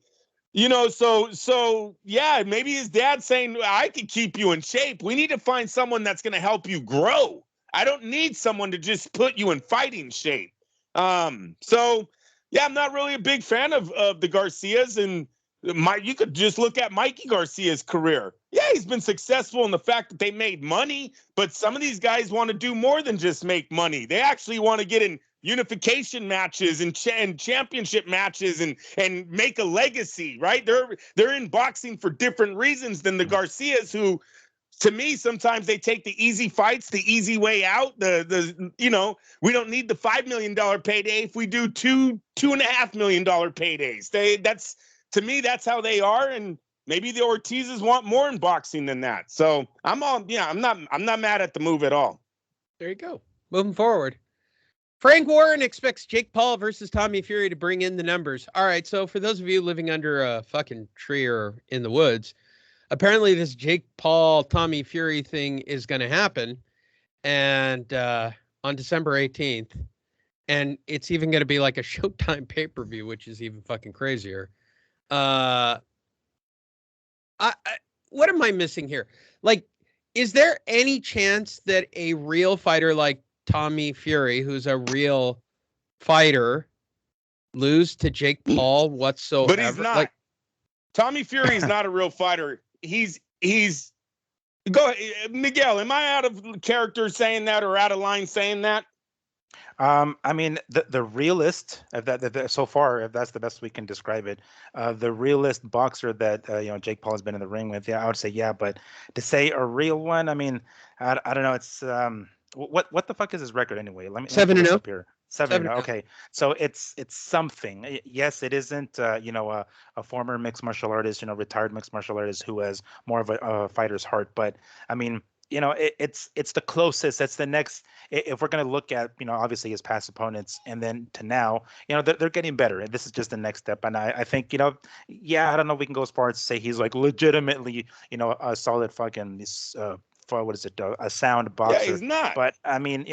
so yeah, maybe his dad's saying, I can keep you in shape. We need to find someone that's going to help you grow. I don't need someone to just put you in fighting shape. So yeah, I'm not really a big fan of the Garcias, and you could just look at Mikey Garcia's career. Yeah, he's been successful in the fact that they made money, but some of these guys want to do more than just make money. They actually want to get in unification matches and championship matches and make a legacy, right? They're in boxing for different reasons than the Garcias, who, to me, sometimes they take the easy fights, the easy way out. We don't need the $5 million payday if we do $2.5 million paydays. To me, that's how they are, and maybe the Ortizes want more in boxing than that. So I'm not mad at the move at all. There you go. Moving forward. Frank Warren expects Jake Paul versus Tommy Fury to bring in the numbers. All right, so for those of you living under a fucking tree or in the woods, apparently this Jake Paul, Tommy Fury thing is going to happen, and on December 18th, and it's even going to be like a Showtime pay-per-view, which is even fucking crazier. What am I missing here? Like, is there any chance that a real fighter like Tommy Fury, who's a real fighter, lose to Jake Paul whatsoever? But he's not. Tommy Fury is not a real fighter. He's go ahead, Miguel. Am I out of character saying that, or out of line saying that? I mean, the realist, if so far, if that's the best we can describe it, the realist boxer that Jake Paul has been in the ring with, yeah, I would say yeah. But to say a real one, I mean, I don't know. It's what the fuck is his record anyway? Let me 7-0 up here. 7-0. Okay, so it's something. Yes, it isn't a former mixed martial artist, retired mixed martial artist who has more of a fighter's heart. But I mean, it's the closest. That's the next. If we're going to look at obviously his past opponents and then to now, they're getting better, and this is just the next step. And I think yeah, I don't know if we can go as far as to say he's like legitimately a solid fucking what is it, a sound boxer. Yeah, he's not. But I mean,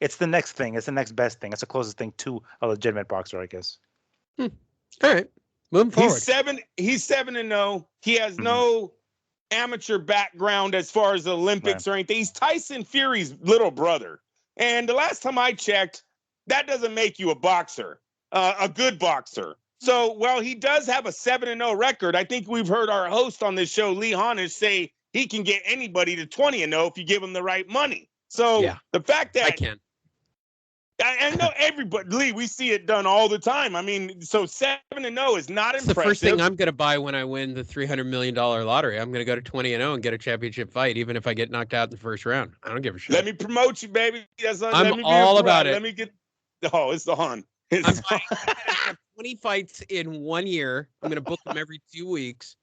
it's the next thing. It's the next best thing. It's the closest thing to a legitimate boxer, I guess. All right, moving forward. He's 7-0. He has no amateur background as far as the Olympics or anything. He's Tyson Fury's little brother. And the last time I checked, that doesn't make you a boxer, a good boxer. So while he does have a 7-0 record, I think we've heard our host on this show, Lee Honish, say he can get anybody to 20-0 if you give him the right money. So the fact that I know everybody, Lee, we see it done all the time. I mean, so 7-0 is not impressive. The first thing I'm going to buy when I win the $300 million lottery. I'm going to go to 20-0 and get a championship fight, even if I get knocked out in the first round. I don't give a shit. Let me promote you, baby. I'm all about it. Let me get. Oh, it's on. I'm going to have 20 fights in 1 year. I'm going to book them every 2 weeks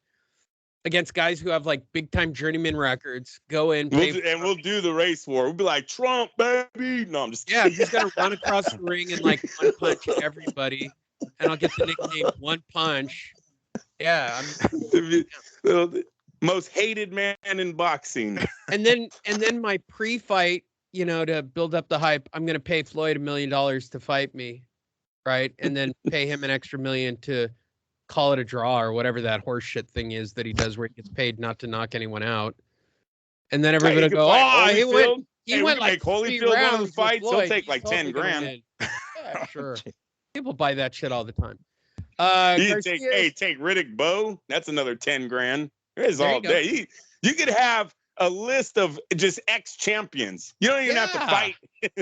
against guys who have like big time journeyman records. Go in, we'll do the race war. We'll be like Trump, baby. No, I'm just kidding. Yeah, I'm just gonna run across the ring and like one punch everybody, and I'll get the nickname One Punch. Yeah, I'm the most hated man in boxing. And then my pre-fight, to build up the hype, I'm gonna pay Floyd $1 million to fight me, right? And then pay him an extra $1 million to call it a draw or whatever that horse shit thing is that he does where he gets paid not to knock anyone out. And then everybody will go, he went like Holyfield one of the fights. He'll take like 10 grand. Yeah, sure. People buy that shit all the time. Take Riddick Bowe. That's another 10 grand. It's all day. You could have a list of just ex-champions. You don't even have to fight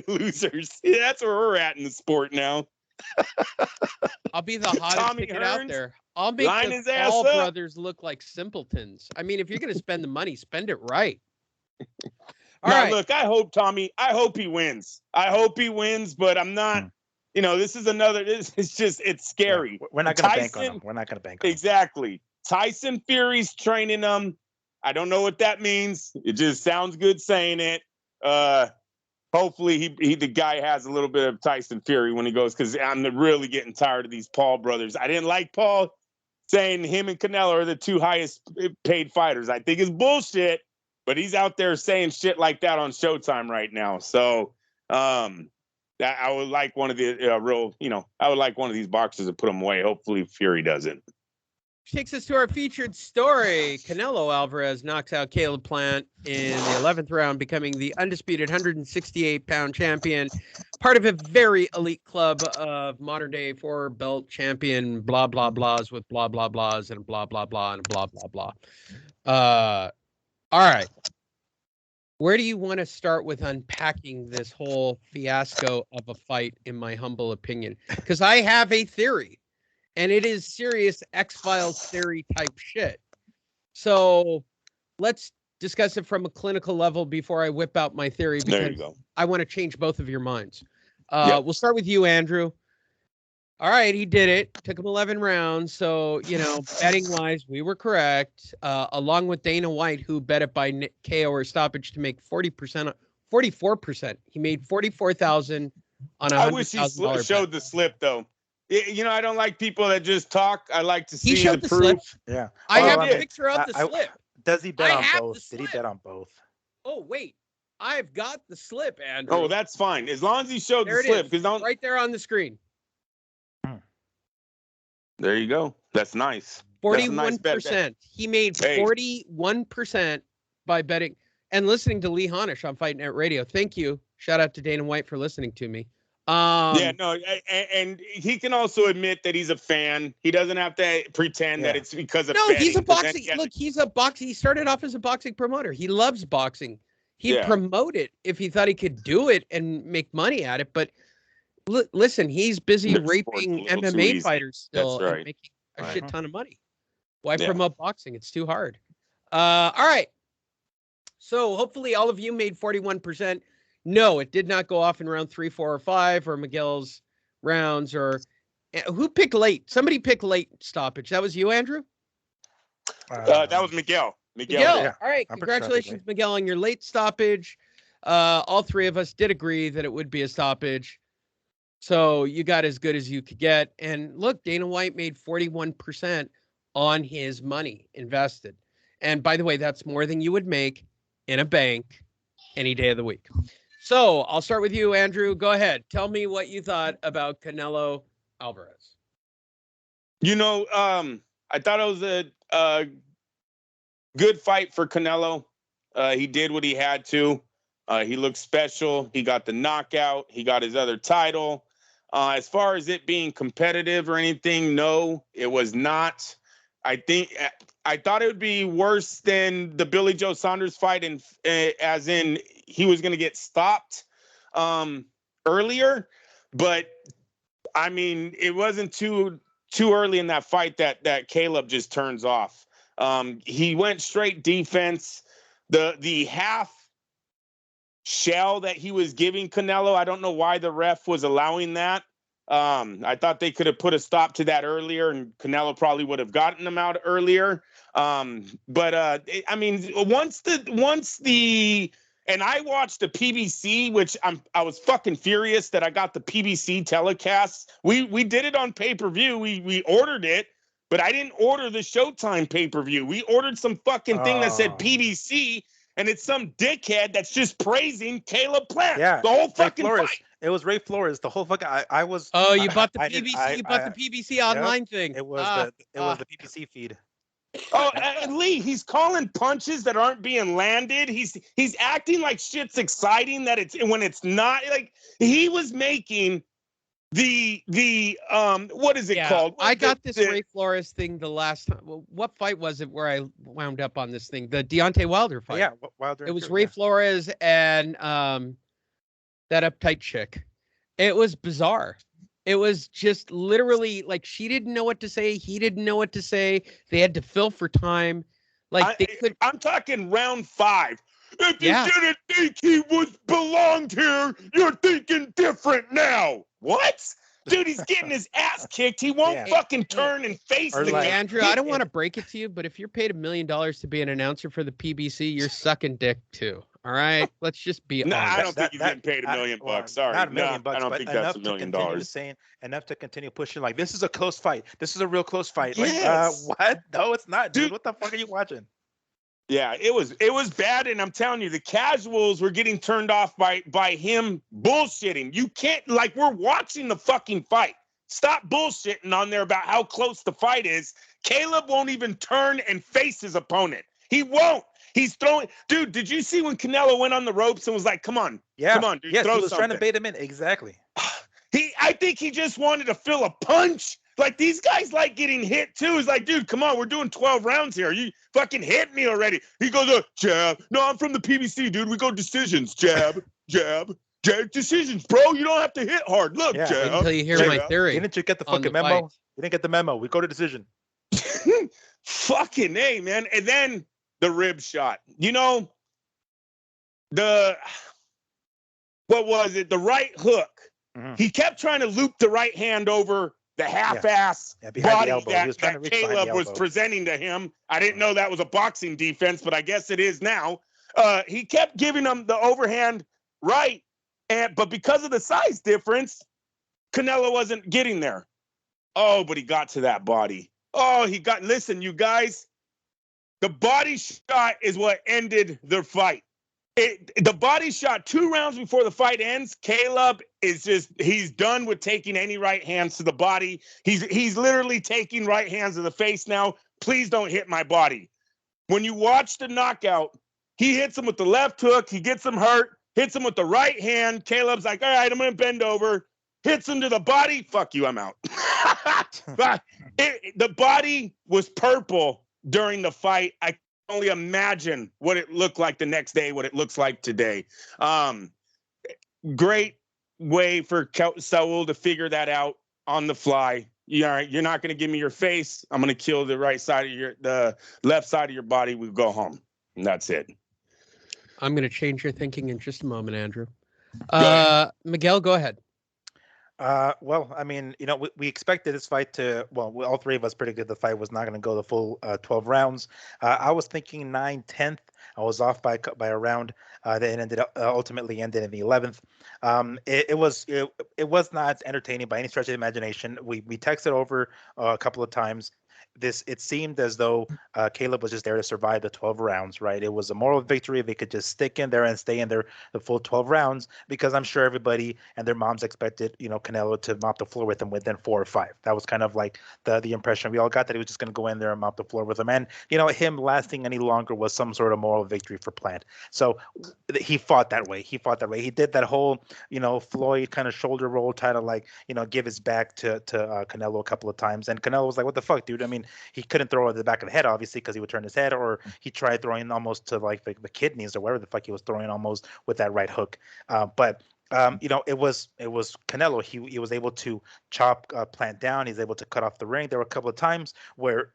losers. Yeah, that's where we're at in the sport now. I'll be the hottest ticket out there. I'll make the Paul brothers look like simpletons. I mean, if you're going to spend the money, spend it right. All right. Look, I hope he wins. But I'm not, this is another, it's scary. We're not going to bank on him. We're not going to bank on him. Exactly. Tyson Fury's training him. I don't know what that means. It just sounds good saying it. hopefully the guy has a little bit of Tyson Fury when he goes, because I'm really getting tired of these Paul brothers. I didn't like Paul saying him and Canelo are the two highest paid fighters. I think it's bullshit, but he's out there saying shit like that on Showtime right now. So I would like one of the I would like one of these boxers to put him away. Hopefully Fury doesn't. Takes us to our featured story. Canelo Alvarez knocks out Caleb Plant in the 11th round, becoming the undisputed 168-pound champion, part of a very elite club of modern-day four-belt champion blah, blah, blahs with blah, blah, blahs and blah, blah, blah and blah, blah, blah. All right. Where do you want to start with unpacking this whole fiasco of a fight, in my humble opinion? Because I have a theory. And it is serious X-Files theory type shit. So let's discuss it from a clinical level before I whip out my theory. Because there you go. I want to change both of your minds. We'll start with you, Andrew. All right, he did it. Took him 11 rounds. So, betting-wise, we were correct. Along with Dana White, who bet it by KO or stoppage to make 44%. He made $44,000 on a $100,000 I wish he showed the slip, though. I don't like people that just talk. I like to see the proof. Slip. Yeah. I have a picture of the slip. Does he bet on both? Did he bet on both? Oh, wait. I've got the slip, Andrew. Oh, that's fine. As long as he showed the slip. Right there on the screen. There you go. That's nice. 41%. He made 41% by betting and listening to Lee Honish on Fight Net Radio. Thank you. Shout out to Dana White for listening to me. And he can also admit that he's a fan. He doesn't have to pretend that it's because of betting. He's a boxing. Look, he's a boxing. He started off as a boxing promoter. He loves boxing. He'd promote it if he thought he could do it and make money at it. But listen, he's busy raping MMA fighters still and making a shit ton of money. Why promote boxing? It's too hard. All right. So hopefully all of you made 41%. No, it did not go off in round 3, 4, or 5, or Miguel's rounds, or who picked late? Somebody picked late stoppage. That was you, Andrew? That was Miguel. Miguel. All right. Congratulations, Miguel, on your late stoppage. All three of us did agree that it would be a stoppage. So you got as good as you could get. And look, Dana White made 41% on his money invested. And by the way, that's more than you would make in a bank any day of the week. So I'll start with you, Andrew. Go ahead. Tell me what you thought about Canelo Alvarez. I thought it was a good fight for Canelo. He did what he had to. He looked special. He got the knockout. He got his other title. As far as it being competitive or anything, no, it was not. I thought it would be worse than the Billy Joe Saunders fight, and as in he was going to get stopped earlier. But I mean, it wasn't too early in that fight that Caleb just turns off. He went straight defense. The half shell that he was giving Canelo, I don't know why the ref was allowing that. I thought they could have put a stop to that earlier, and Canelo probably would have gotten him out earlier. But I mean, once the and I watched the PBC, which I was fucking furious that I got the PBC telecast. We did it on pay-per-view. We ordered it, but I didn't order the Showtime pay-per-view. We ordered some fucking thing that said PBC, and it's some dickhead that's just praising Caleb Plant. Yeah, the whole fucking fight. It was Ray Flores. The whole fucking. I was. Oh, you bought the PBC. You bought the PBC online thing. It was the PBC feed. Oh, and Lee, he's calling punches that aren't being landed. He's acting like shit's exciting that it's when it's not. Like he was making the what is it called? I got this Ray Flores thing the last time. Well, what fight was it where I wound up on this thing? The Deontay Wilder fight. Yeah, Wilder. It was Ray Flores and that uptight chick. It was bizarre. It was just literally like she didn't know what to say. He didn't know what to say. They had to fill for time. Like I'm talking round 5. If you didn't think he belonged here, you're thinking different now. What? Dude, he's getting his ass kicked. He won't fucking turn and face Or the like- guy. Andrew, I don't want to break it to you, but if you're paid $1 million to be an announcer for the PBC, you're sucking dick too. All right, let's just be No, honest. I don't think he's getting paid $1 million. Sorry, not $1 million, I don't but think enough that's $1 to million. continue saying, enough to continue pushing. Like, this is a close fight. This is a real close fight. Yes. Like, what? No, it's not, dude. Dude. What the fuck are you watching? Yeah, it was bad, and I'm telling you, the casuals were getting turned off by him bullshitting. You can't, like, we're watching the fucking fight. Stop bullshitting on there about how close the fight is. Caleb won't even turn and face his opponent. He won't. He's throwing. Dude, did you see when Canelo went on the ropes and was like, "Come on, come on, dude, yes, throw he was trying to something." bait him in. Exactly. I think he just wanted to feel a punch. Like, these guys like getting hit too. He's like, dude, come on, we're doing 12 rounds here. You fucking hit me already. He goes, jab. No, I'm from the PBC, dude. We go decisions. Jab, jab, jab, decisions, bro. You don't have to hit hard. Look, Yeah. jab. Wait until you hear jab. my theory. Didn't you get the on fucking the memo? fight. You didn't get the memo. We go to decision. Fucking A, man. And then the rib shot. You know, what was it? The right hook. Mhm. He kept trying to loop the right hand over the half-ass Yeah, behind body the elbow. He was that, trying to reach behind the Caleb was elbow. presenting to him. I didn't know that was a boxing defense, but I guess it is now. He kept giving him the overhand right, but because of the size difference, Canelo wasn't getting there. Oh, but he got to that body. Listen, you guys, the body shot is what ended their fight. The body shot 2 rounds before the fight ends. Caleb he's done with taking any right hands to the body. He's literally taking right hands to the face now. Please don't hit my body. When you watch the knockout, he hits him with the left hook. He gets him hurt, hits him with the right hand. Caleb's like, all right, I'm going to bend over. Hits him to the body. Fuck you, I'm out. But the body was purple during the fight. I can only imagine what it looked like the next day, what it looks like today. Great way for Saul to figure that out on the fly. You're not going to give me your face. I'm going to kill the left side of your body. We go home. And that's it. I'm going to change your thinking in just a moment, Andrew. ahead. Miguel, go ahead. Well, I mean, we expected this fight all three of us predicted the fight was not going to go the full 12 rounds. I was thinking 9/10. I was off by a round. That ended up ultimately ended in the 11th. It was not entertaining by any stretch of the imagination. We texted over a couple of times. It seemed as though Caleb was just there to survive the 12 rounds, right? It was a moral victory. They could just stick in there and stay in there the full 12 rounds, because I'm sure everybody and their moms expected, Canelo to mop the floor with them within 4 or 5. That was kind of like the impression we all got, that he was just going to go in there and mop the floor with them. And, him lasting any longer was some sort of moral victory for Plant. So he fought that way. He did that whole, Floyd kind of shoulder roll, try to give his back to Canelo a couple of times. And Canelo was like, what the fuck, dude? I mean, he couldn't throw it at the back of the head, obviously, because he would turn his head, or he tried throwing almost to like the kidneys or whatever the fuck he was throwing almost with that right hook. But it was Canelo. He was able to chop Plant down. He's able to cut off the ring. There were a couple of times where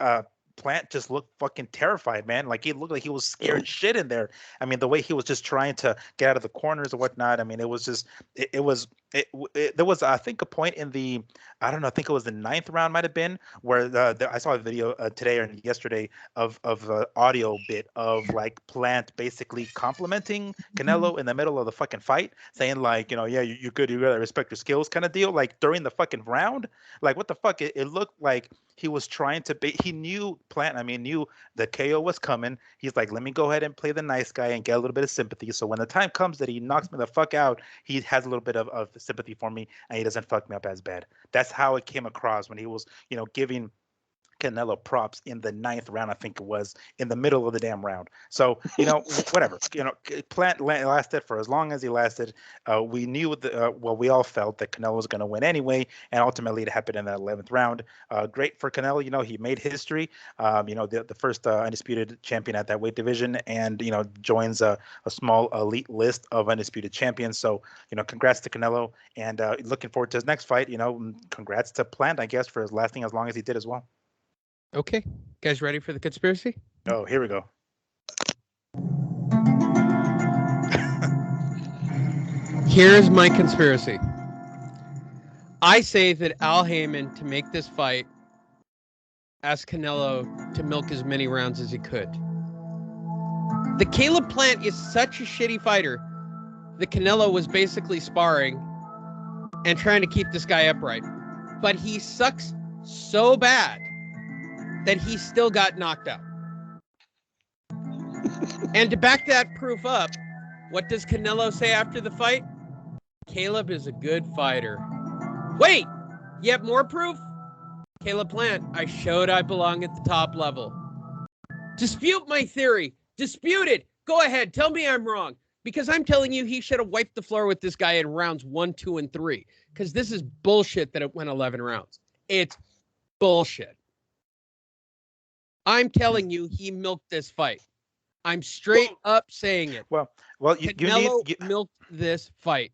Plant just looked fucking terrified, man. Like, he looked like he was scared shit in there. I mean, the way he was just trying to get out of the corners or whatnot. I mean, it was just there was, I think, a point in the, I don't know, I think it was the 9th round, might have been, where I saw a video today or yesterday of audio bit of like Plant basically complimenting Canelo in the middle of the fucking fight, saying like, yeah, you're good, you gotta respect your skills, kind of deal. Like, during the fucking round, like, what the fuck? It looked like he was trying to he knew knew the KO was coming. He's like, let me go ahead and play the nice guy and get a little bit of sympathy. So when the time comes that he knocks me the fuck out, he has a little bit of sympathy for me, and he doesn't fuck me up as bad. That's how it came across when he was, giving Canelo props in the 9th round. I think it was in the middle of the damn round. So, whatever, Plant lasted for as long as he lasted. We knew we all felt that Canelo was going to win anyway. And ultimately it happened in that 11th round. Great for Canelo. He made history, the first undisputed champion at that weight division, and, joins a small elite list of undisputed champions. So, congrats to Canelo, and looking forward to his next fight. Congrats to Plant, I guess, for lasting as long as he did as well. Okay. Guys ready for the conspiracy? Oh, here we go. Here's my conspiracy. I say that Al Heyman, to make this fight, asked Canelo to milk as many rounds as he could. The Caleb Plant is such a shitty fighter that Canelo was basically sparring and trying to keep this guy upright. But he sucks so bad that he still got knocked out. And to back that proof up, what does Canelo say after the fight? Caleb is a good fighter. Wait, you have more proof? Caleb Plant, I showed I belong at the top level. Dispute my theory. Dispute it. Go ahead. Tell me I'm wrong. Because I'm telling you, he should have wiped the floor with this guy in rounds 1, 2, and 3. Because this is bullshit that it went 11 rounds. It's bullshit. I'm telling you, he milked this fight. I'm straight up saying it. Well, Canelo milked this fight.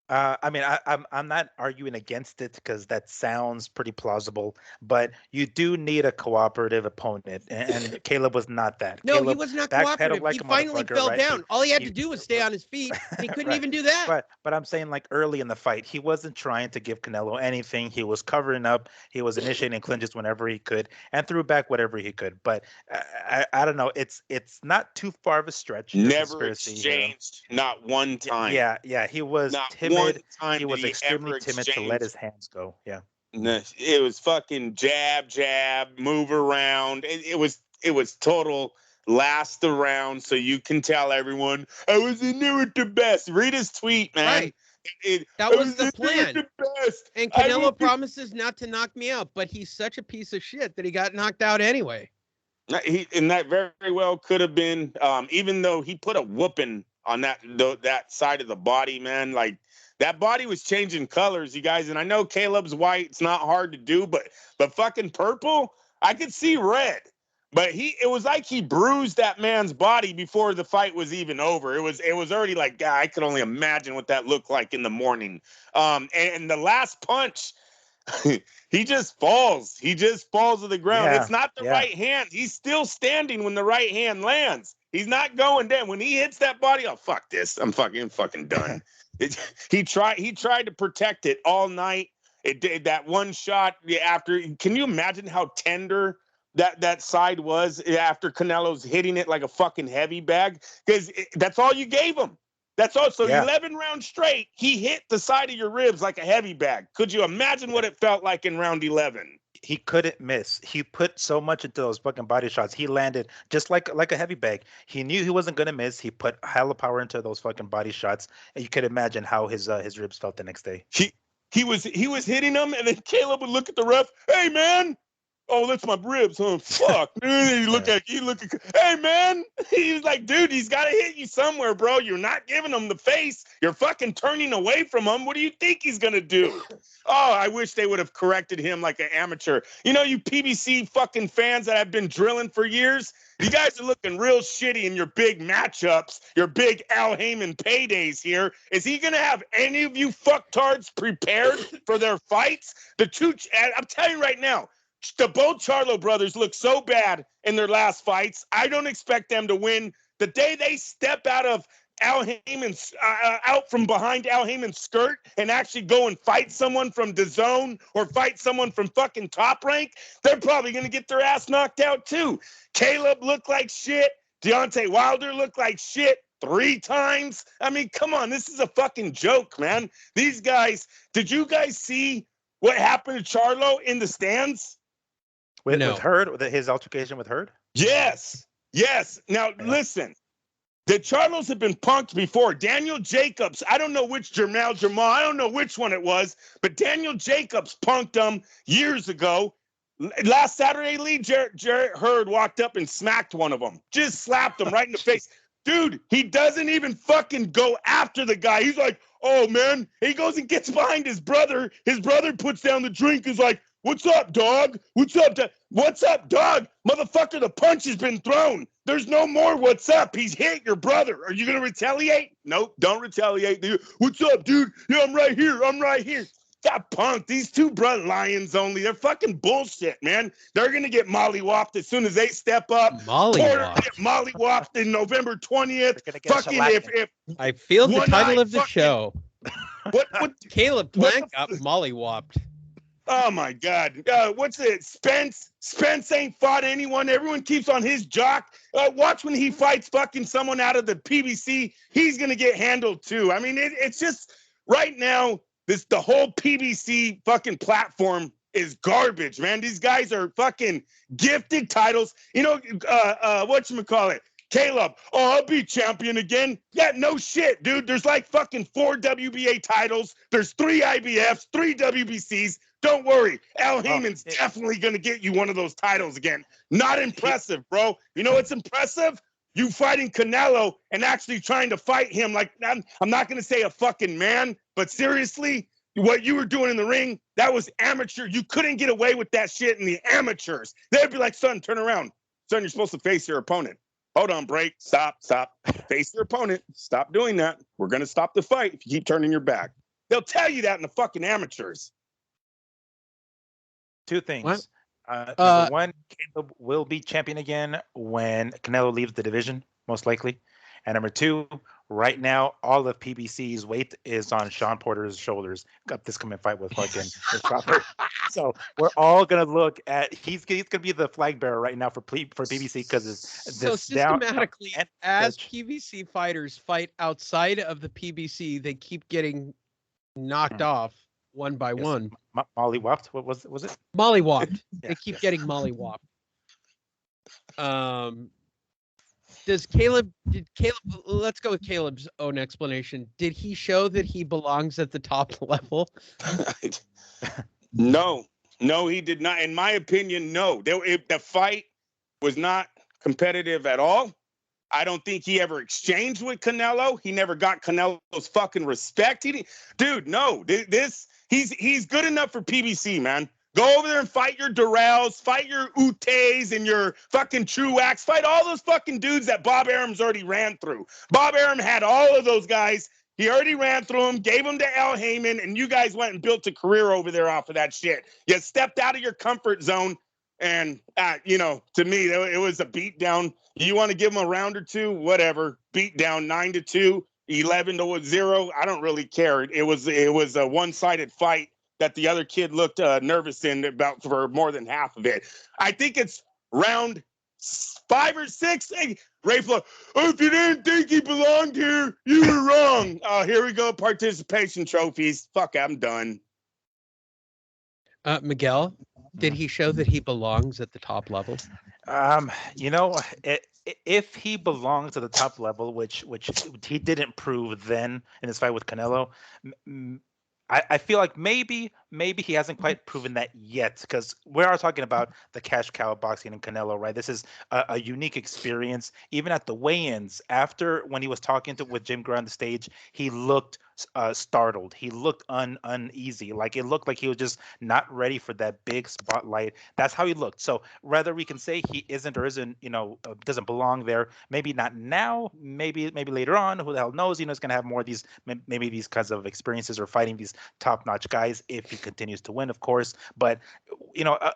I mean, I'm not arguing against it because that sounds pretty plausible, but you do need a cooperative opponent, and Caleb was not that. No, Caleb he was not backpedaled cooperative. like He a finally motherfucker, fell right? down. All he had he- to do was stay on his feet. He couldn't Right. even do that. But I'm saying, like, early in the fight, he wasn't trying to give Canelo anything. He was covering up. He was initiating clinches whenever he could and threw back whatever he could. But I don't know. It's not too far of a stretch. the Never conspiracy here. exchanged, not one time. Yeah. He was Not timid. one time He did was he extremely ever timid to let his hands go. Yeah. It was fucking jab, move around. It was total last around, so you can tell everyone I was in there with the best. Read his tweet, man. Right. That I was the in there with plan. the best. And I Canelo will be- promises not to knock me out, but he's such a piece of shit that he got knocked out anyway. And that very well could have been, even though he put a whooping on that side of the body, man. Like, that body was changing colors, you guys. And I know Caleb's white; it's not hard to do, but fucking purple, I could see red. But it was like he bruised that man's body before the fight was even over. It was already like, God, I could only imagine what that looked like in the morning. And the last punch, he just falls. He just falls to the ground. Yeah, It's not the right hand. He's still standing when the right hand lands. He's not going down. When he hits that body, oh, fuck this. I'm fucking done. He tried to protect it all night. It did that one shot after. Can you imagine how tender that side was after Canelo's hitting it like a fucking heavy bag? Because that's all you gave him. That's all. So 11 rounds straight, he hit the side of your ribs like a heavy bag. Could you imagine what it felt like in round 11? He couldn't miss. He put so much into those fucking body shots. He landed just like a heavy bag. He knew he wasn't gonna miss. He put hella power into those fucking body shots. And you could imagine how his ribs felt the next day. He was hitting them, and then Caleb would look at the ref. Hey man, oh, that's my ribs, huh? Fuck, dude. He look at, hey man. He's like, dude, he's got to hit you somewhere, bro. You're not giving him the face. You're fucking turning away from him. What do you think he's gonna do? Oh, I wish they would have corrected him like an amateur. You know, you PBC fucking fans that have been drilling for years, you guys are looking real shitty in your big matchups, your big Al Heyman paydays here. Is he going to have any of you fucktards prepared for their fights? I'm telling you right now, the both Charlo brothers look so bad in their last fights. I don't expect them to win. The day they step out of Al Heyman's out from behind Al Heyman's skirt and actually go and fight someone from DAZN or fight someone from fucking Top Rank, they're probably going to get their ass knocked out too. Caleb looked like shit. Deontay Wilder looked like shit 3 times. I mean, come on. This is a fucking joke, man. These guys, did you guys see what happened to Charlo in the stands? With Hurd, his altercation with Hurd? Yes. Now, listen. The Charlos have been punked before. Daniel Jacobs, I don't know which Jamal, I don't know which one it was, but Daniel Jacobs punked him years ago. Last Saturday, Lee, Jarrett Hurd walked up and smacked one of them. Just slapped him right in the face. Dude, he doesn't even fucking go after the guy. He's like, oh, man. He goes and gets behind his brother. His brother puts down the drink. He's like, what's up, dog? What's up, what's up, dog? Motherfucker, the punch has been thrown. There's no more what's up. He's hit your brother. Are you going to retaliate? Nope, don't retaliate, dude. What's up, dude? Yeah, I'm right here. Got punked. These two blood lions only. They're fucking bullshit, man. They're going to get mollywopped as soon as they step up. Mollywopped in November 20th. Fucking if I feel the title of the fucking show. What? Caleb Plant got mollywopped. Oh my God! What's it? Spence ain't fought anyone. Everyone keeps on his jock. Watch when he fights fucking someone out of the PBC. He's gonna get handled too. I mean, it's just right now. The whole PBC fucking platform is garbage, man. These guys are fucking gifted titles. You know, whatchamacallit? Caleb, I'll be champion again. Yeah, no shit, dude. There's like fucking 4 WBA titles. There's 3 IBFs, 3 WBCs. Don't worry. Al Heyman's definitely going to get you one of those titles again. Not impressive, bro. You know what's impressive? You fighting Canelo and actually trying to fight him like, I'm not going to say a fucking man, but seriously, what you were doing in the ring, that was amateur. You couldn't get away with that shit in the amateurs. They'd be like, son, turn around. Son, you're supposed to face your opponent. Hold on, break. Stop. Face your opponent. Stop doing that. We're going to stop the fight if you keep turning your back. They'll tell you that in the fucking amateurs. 2 things. Number one, Caleb will be champion again when Canelo leaves the division, most likely. And number 2, right now, all of PBC's weight is on Sean Porter's shoulders. Got this coming fight with fucking Crawford. So we're all gonna look at he's gonna be the flag bearer right now for PBC because it's so systematically as PBC fighters fight outside of the PBC, they keep getting knocked off one by one. Mollywopped. What was it? Mollywopped. They keep getting mollywopped. Did Caleb, let's go with Caleb's own explanation. Did he show that he belongs at the top level? No, he did not. In my opinion, no. The fight was not competitive at all. I don't think he ever exchanged with Canelo. He never got Canelo's fucking respect. Dude, no. He's good enough for PBC, man. Go over there and fight your Durrells, fight your Utes and your fucking Truax, fight all those fucking dudes that Bob Arum's already ran through. Bob Arum had all of those guys. He already ran through them, gave them to Al Heyman, and you guys went and built a career over there off of that shit. You stepped out of your comfort zone, and, to me, it was a beatdown. You want to give them a round or 2, whatever. Beatdown 9-2, 11-0. I don't really care. It was a one-sided fight that the other kid looked nervous in about for more than half of it. I think it's round 5 or 6. Hey, Ray Flo, if you didn't think he belonged here, you were wrong. Here we go, participation trophies. Fuck, I'm done. Miguel, did he show that he belongs at the top level? If he belongs at the top level, which he didn't prove then in his fight with Canelo, I feel like maybe he hasn't quite proven that yet, because we are talking about the cash cow boxing and Canelo, right? This is a unique experience. Even at the weigh-ins, after when he was talking with Jim Gray on the stage, he looked startled. He looked uneasy. Like it looked like he was just not ready for that big spotlight. That's how he looked. So whether we can say he isn't or isn't, doesn't belong there, maybe not now, maybe later on, who the hell knows? He's going to have more of these, maybe these kinds of experiences or fighting these top-notch guys if he continues to win, of course. But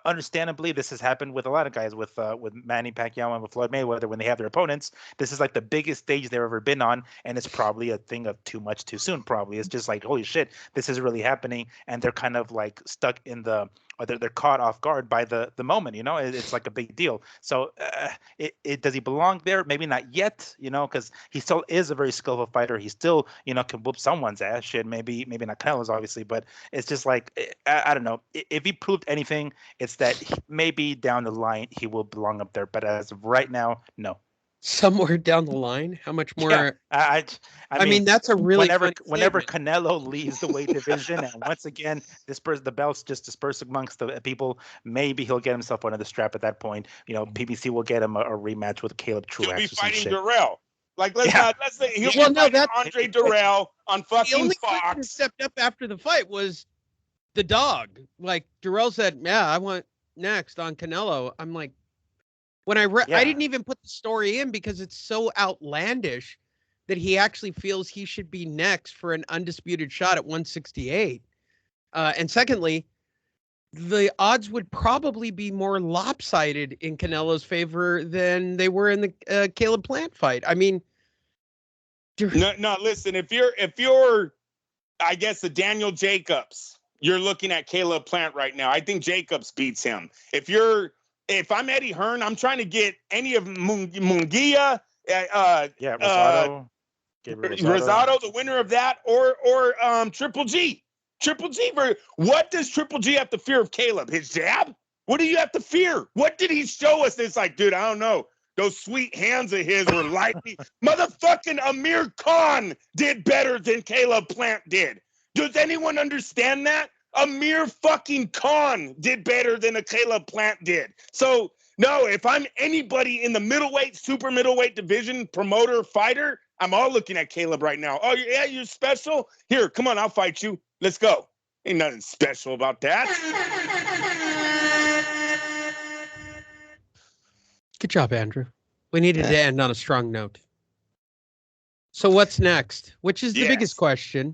understandably, this has happened with a lot of guys, with Manny Pacquiao and with Floyd Mayweather when they have their opponents. This is like the biggest stage they've ever been on, and it's probably a thing of too much too soon. Probably it's just like, holy shit, this is really happening, and they're kind of like stuck in they're caught off guard by the moment. It's like a big deal. So does he belong there? Maybe not yet, because he still is a very skillful fighter. He still can whoop someone's ass. Shit, maybe not Canelo's, obviously, but it's just like I don't know. If he proved anything, it's that maybe down the line he will belong up there, but as of right now, no. Somewhere down the line, how much more? Yeah, I mean, that's a really whenever Canelo leaves the weight division, and once again the belts just disperse amongst the people, maybe he'll get himself under the strap at that point. PBC will get him a rematch with Caleb Truax. He'll be fighting Durrell. Like let's say he'll be fighting Andre Durrell on fucking the only Fox. person who stepped up after the fight was the dog. Like Durrell said, "Yeah, I want next on Canelo." I'm like, when I didn't even put the story in because it's so outlandish that he actually feels he should be next for an undisputed shot at 168. And secondly, the odds would probably be more lopsided in Canelo's favor than they were in the Caleb Plant fight. I mean, no, listen, if you're I guess the Daniel Jacobs, you're looking at Caleb Plant right now. I think Jacobs beats him. If I'm Eddie Hearn, I'm trying to get any of Munguia, Rosado, Gabriel Rosado, the winner of that, or Triple G. Triple G. What does Triple G have to fear of Caleb? His jab? What do you have to fear? What did he show us? It's like, dude, I don't know. Those sweet hands of his were lightly. Motherfucking Amir Khan did better than Caleb Plant did. Does anyone understand that? Amir fucking Khan did better than a Caleb Plant did. So, no, if I'm anybody in the middleweight, super middleweight division, promoter, fighter, I'm all looking at Caleb right now. Oh, yeah, you're special? Here, come on, I'll fight you. Let's go. Ain't nothing special about that. Good job, Andrew. We needed to end on a strong note. So what's next? Which is the biggest question?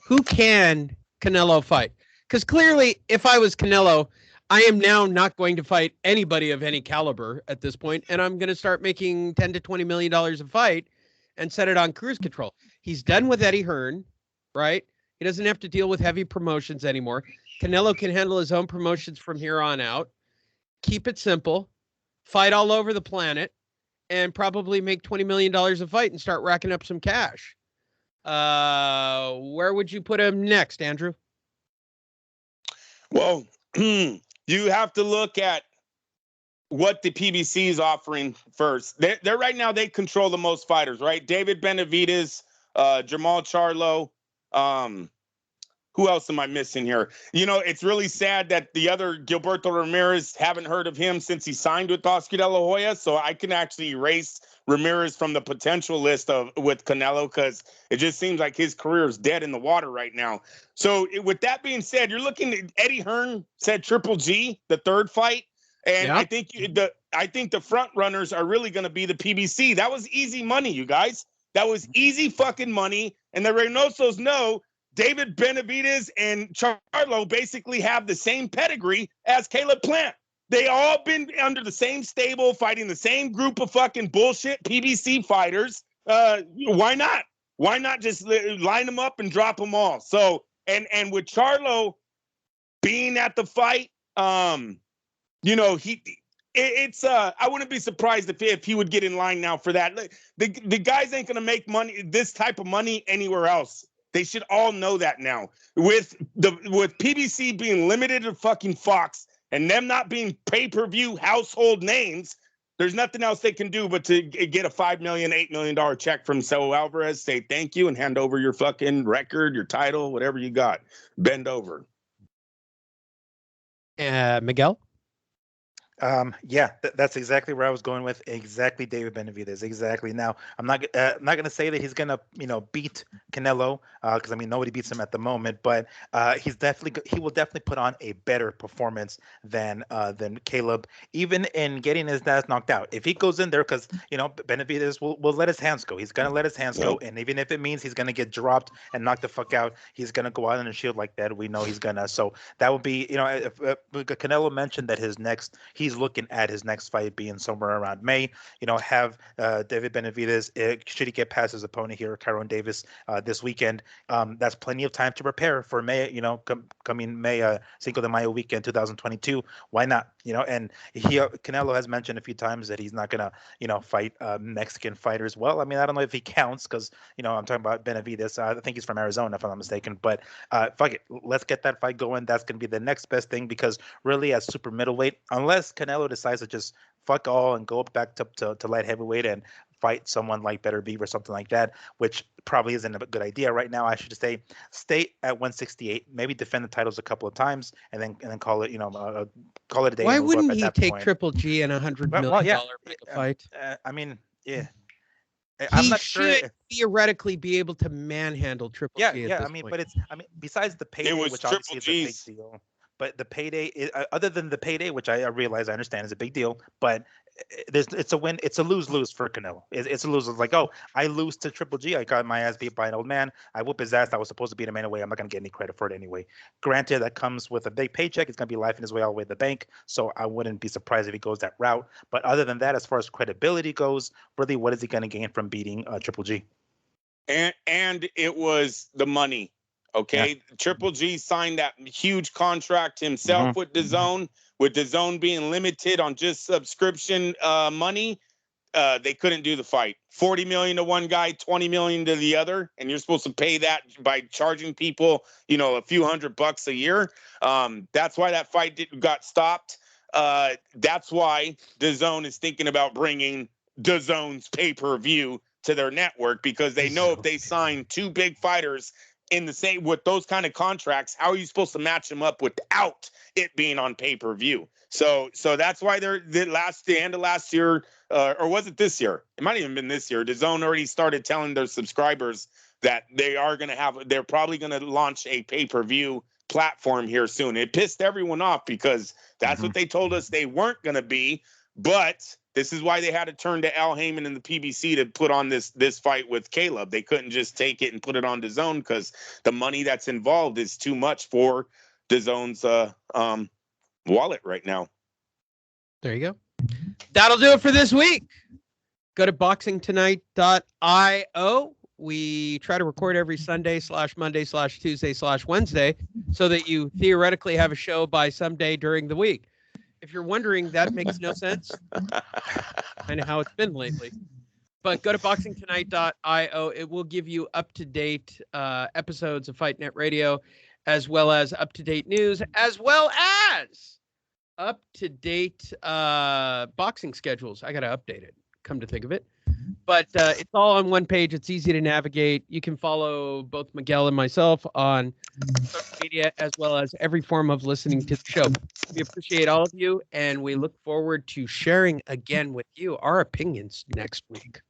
Who can Canelo fight? Because clearly, if I was Canelo, I am now not going to fight anybody of any caliber at this point, and I'm going to start making $10 to $20 million a fight and set it on cruise control. He's done with Eddie Hearn, right? He doesn't have to deal with heavy promotions anymore. Canelo can handle his own promotions from here on out. Keep it simple. Fight all over the planet, and probably make $20 million a fight and start racking up some cash. Where would you put him next, Andrew? Well, you have to look at what the PBC is offering first. They're right now, they control the most fighters, right? David Benavidez, Jamal Charlo, who else am I missing here? You know, it's really sad that the other Gilberto Ramirez, haven't heard of him since he signed with Oscar De La Hoya. So I can actually erase Ramirez from the potential list with Canelo, because it just seems like his career is dead in the water right now. So with that being said, you're looking at Eddie Hearn said Triple G, the third fight. And I think the front runners are really going to be the PBC. That was easy money, you guys. That was easy fucking money. And the Reynosos know David Benavidez and Charlo basically have the same pedigree as Caleb Plant. They all been under the same stable, fighting the same group of fucking bullshit PBC fighters. Why not? Why not just line them up and drop them all? So, and with Charlo being at the fight, you know, I wouldn't be surprised if he would get in line now for that. The guys ain't gonna make money, this type of money, anywhere else. They should all know that now. With PBC being limited to fucking Fox and them not being pay-per-view household names, there's nothing else they can do but to get a $5 million, $8 million check from Saul Alvarez, say thank you, and hand over your fucking record, your title, whatever you got. Bend over. Yeah, Miguel? that's exactly where I was going with. Exactly, David Benavidez. Exactly. Now, I'm not going to say that he's going to, beat Canelo, because I mean nobody beats him at the moment. But he will definitely put on a better performance than Caleb, even in getting his ass knocked out. If he goes in there, because Benavidez will let his hands go. He's going to let his hands go, and even if it means he's going to get dropped and knocked the fuck out, he's going to go out on a shield like that. We know he's gonna. So that would be, if Canelo mentioned that he's looking at his next fight being somewhere around May. Have David Benavidez, should he get past his opponent here, Kyron Davis, this weekend, that's plenty of time to prepare for May, coming May, Cinco de Mayo weekend 2022. Why not? And Canelo has mentioned a few times that he's not gonna, fight Mexican fighters. Well, I mean, I don't know if he counts, because I'm talking about Benavidez. I think he's from Arizona, if I'm not mistaken. But fuck it, let's get that fight going. That's gonna be the next best thing, because really, at super middleweight, unless Canelo decides to just fuck all and go back to light heavyweight and fight someone like Better Beef or something like that, which probably isn't a good idea right now. I should stay at 168, maybe defend the titles a couple of times, and then call it, call it a day. Why wouldn't he take Triple G in $100 million fight? I mean, yeah. I'm not sure theoretically be able to manhandle Triple G. Yeah. I mean, point. But besides the payday, which obviously is a big deal. But the payday, other than the payday, which I realize, I understand is a big deal, but it's a win. It's a lose-lose for Canelo. It's a lose. It's like, I lose to Triple G. I got my ass beat by an old man. I whoop his ass. I was supposed to beat him anyway. I'm not going to get any credit for it anyway. Granted, that comes with a big paycheck. It's going to be life in his way all the way to the bank. So I wouldn't be surprised if he goes that route. But other than that, as far as credibility goes, really, what is he going to gain from beating Triple G? And it was the money. Okay, Triple G signed that huge contract himself with DAZN being limited on just subscription money. They couldn't do the fight. 40 million to one guy, 20 million to the other, and you're supposed to pay that by charging people, a few $100 a year. That's why that fight got stopped. That's why DAZN is thinking about bringing DAZN's pay-per-view to their network, because they know if they sign two big fighters in the same with those kind of contracts, how are you supposed to match them up without it being on pay-per-view? So that's why the end of last year, or was it this year? It might have even been this year. DAZN already started telling their subscribers that they're probably going to launch a pay-per-view platform here soon. It pissed everyone off because that's what they told us they weren't going to be. But this is why they had to turn to Al Heyman and the PBC to put on this fight with Caleb. They couldn't just take it and put it on DAZN because the money that's involved is too much for DAZN's wallet right now. There you go. That'll do it for this week. Go to boxingtonight.io. We try to record every Sunday/Monday/Tuesday/Wednesday so that you theoretically have a show by some day during the week. If you're wondering, that makes no sense. Kind of how it's been lately. But go to boxingtonight.io. It will give you up-to-date episodes of Fight Net Radio, as well as up-to-date news, as well as up-to-date boxing schedules. I got to update it, come to think of it. But it's all on one page. It's easy to navigate. You can follow both Miguel and myself on social media, as well as every form of listening to the show. We appreciate all of you, and we look forward to sharing again with you our opinions next week.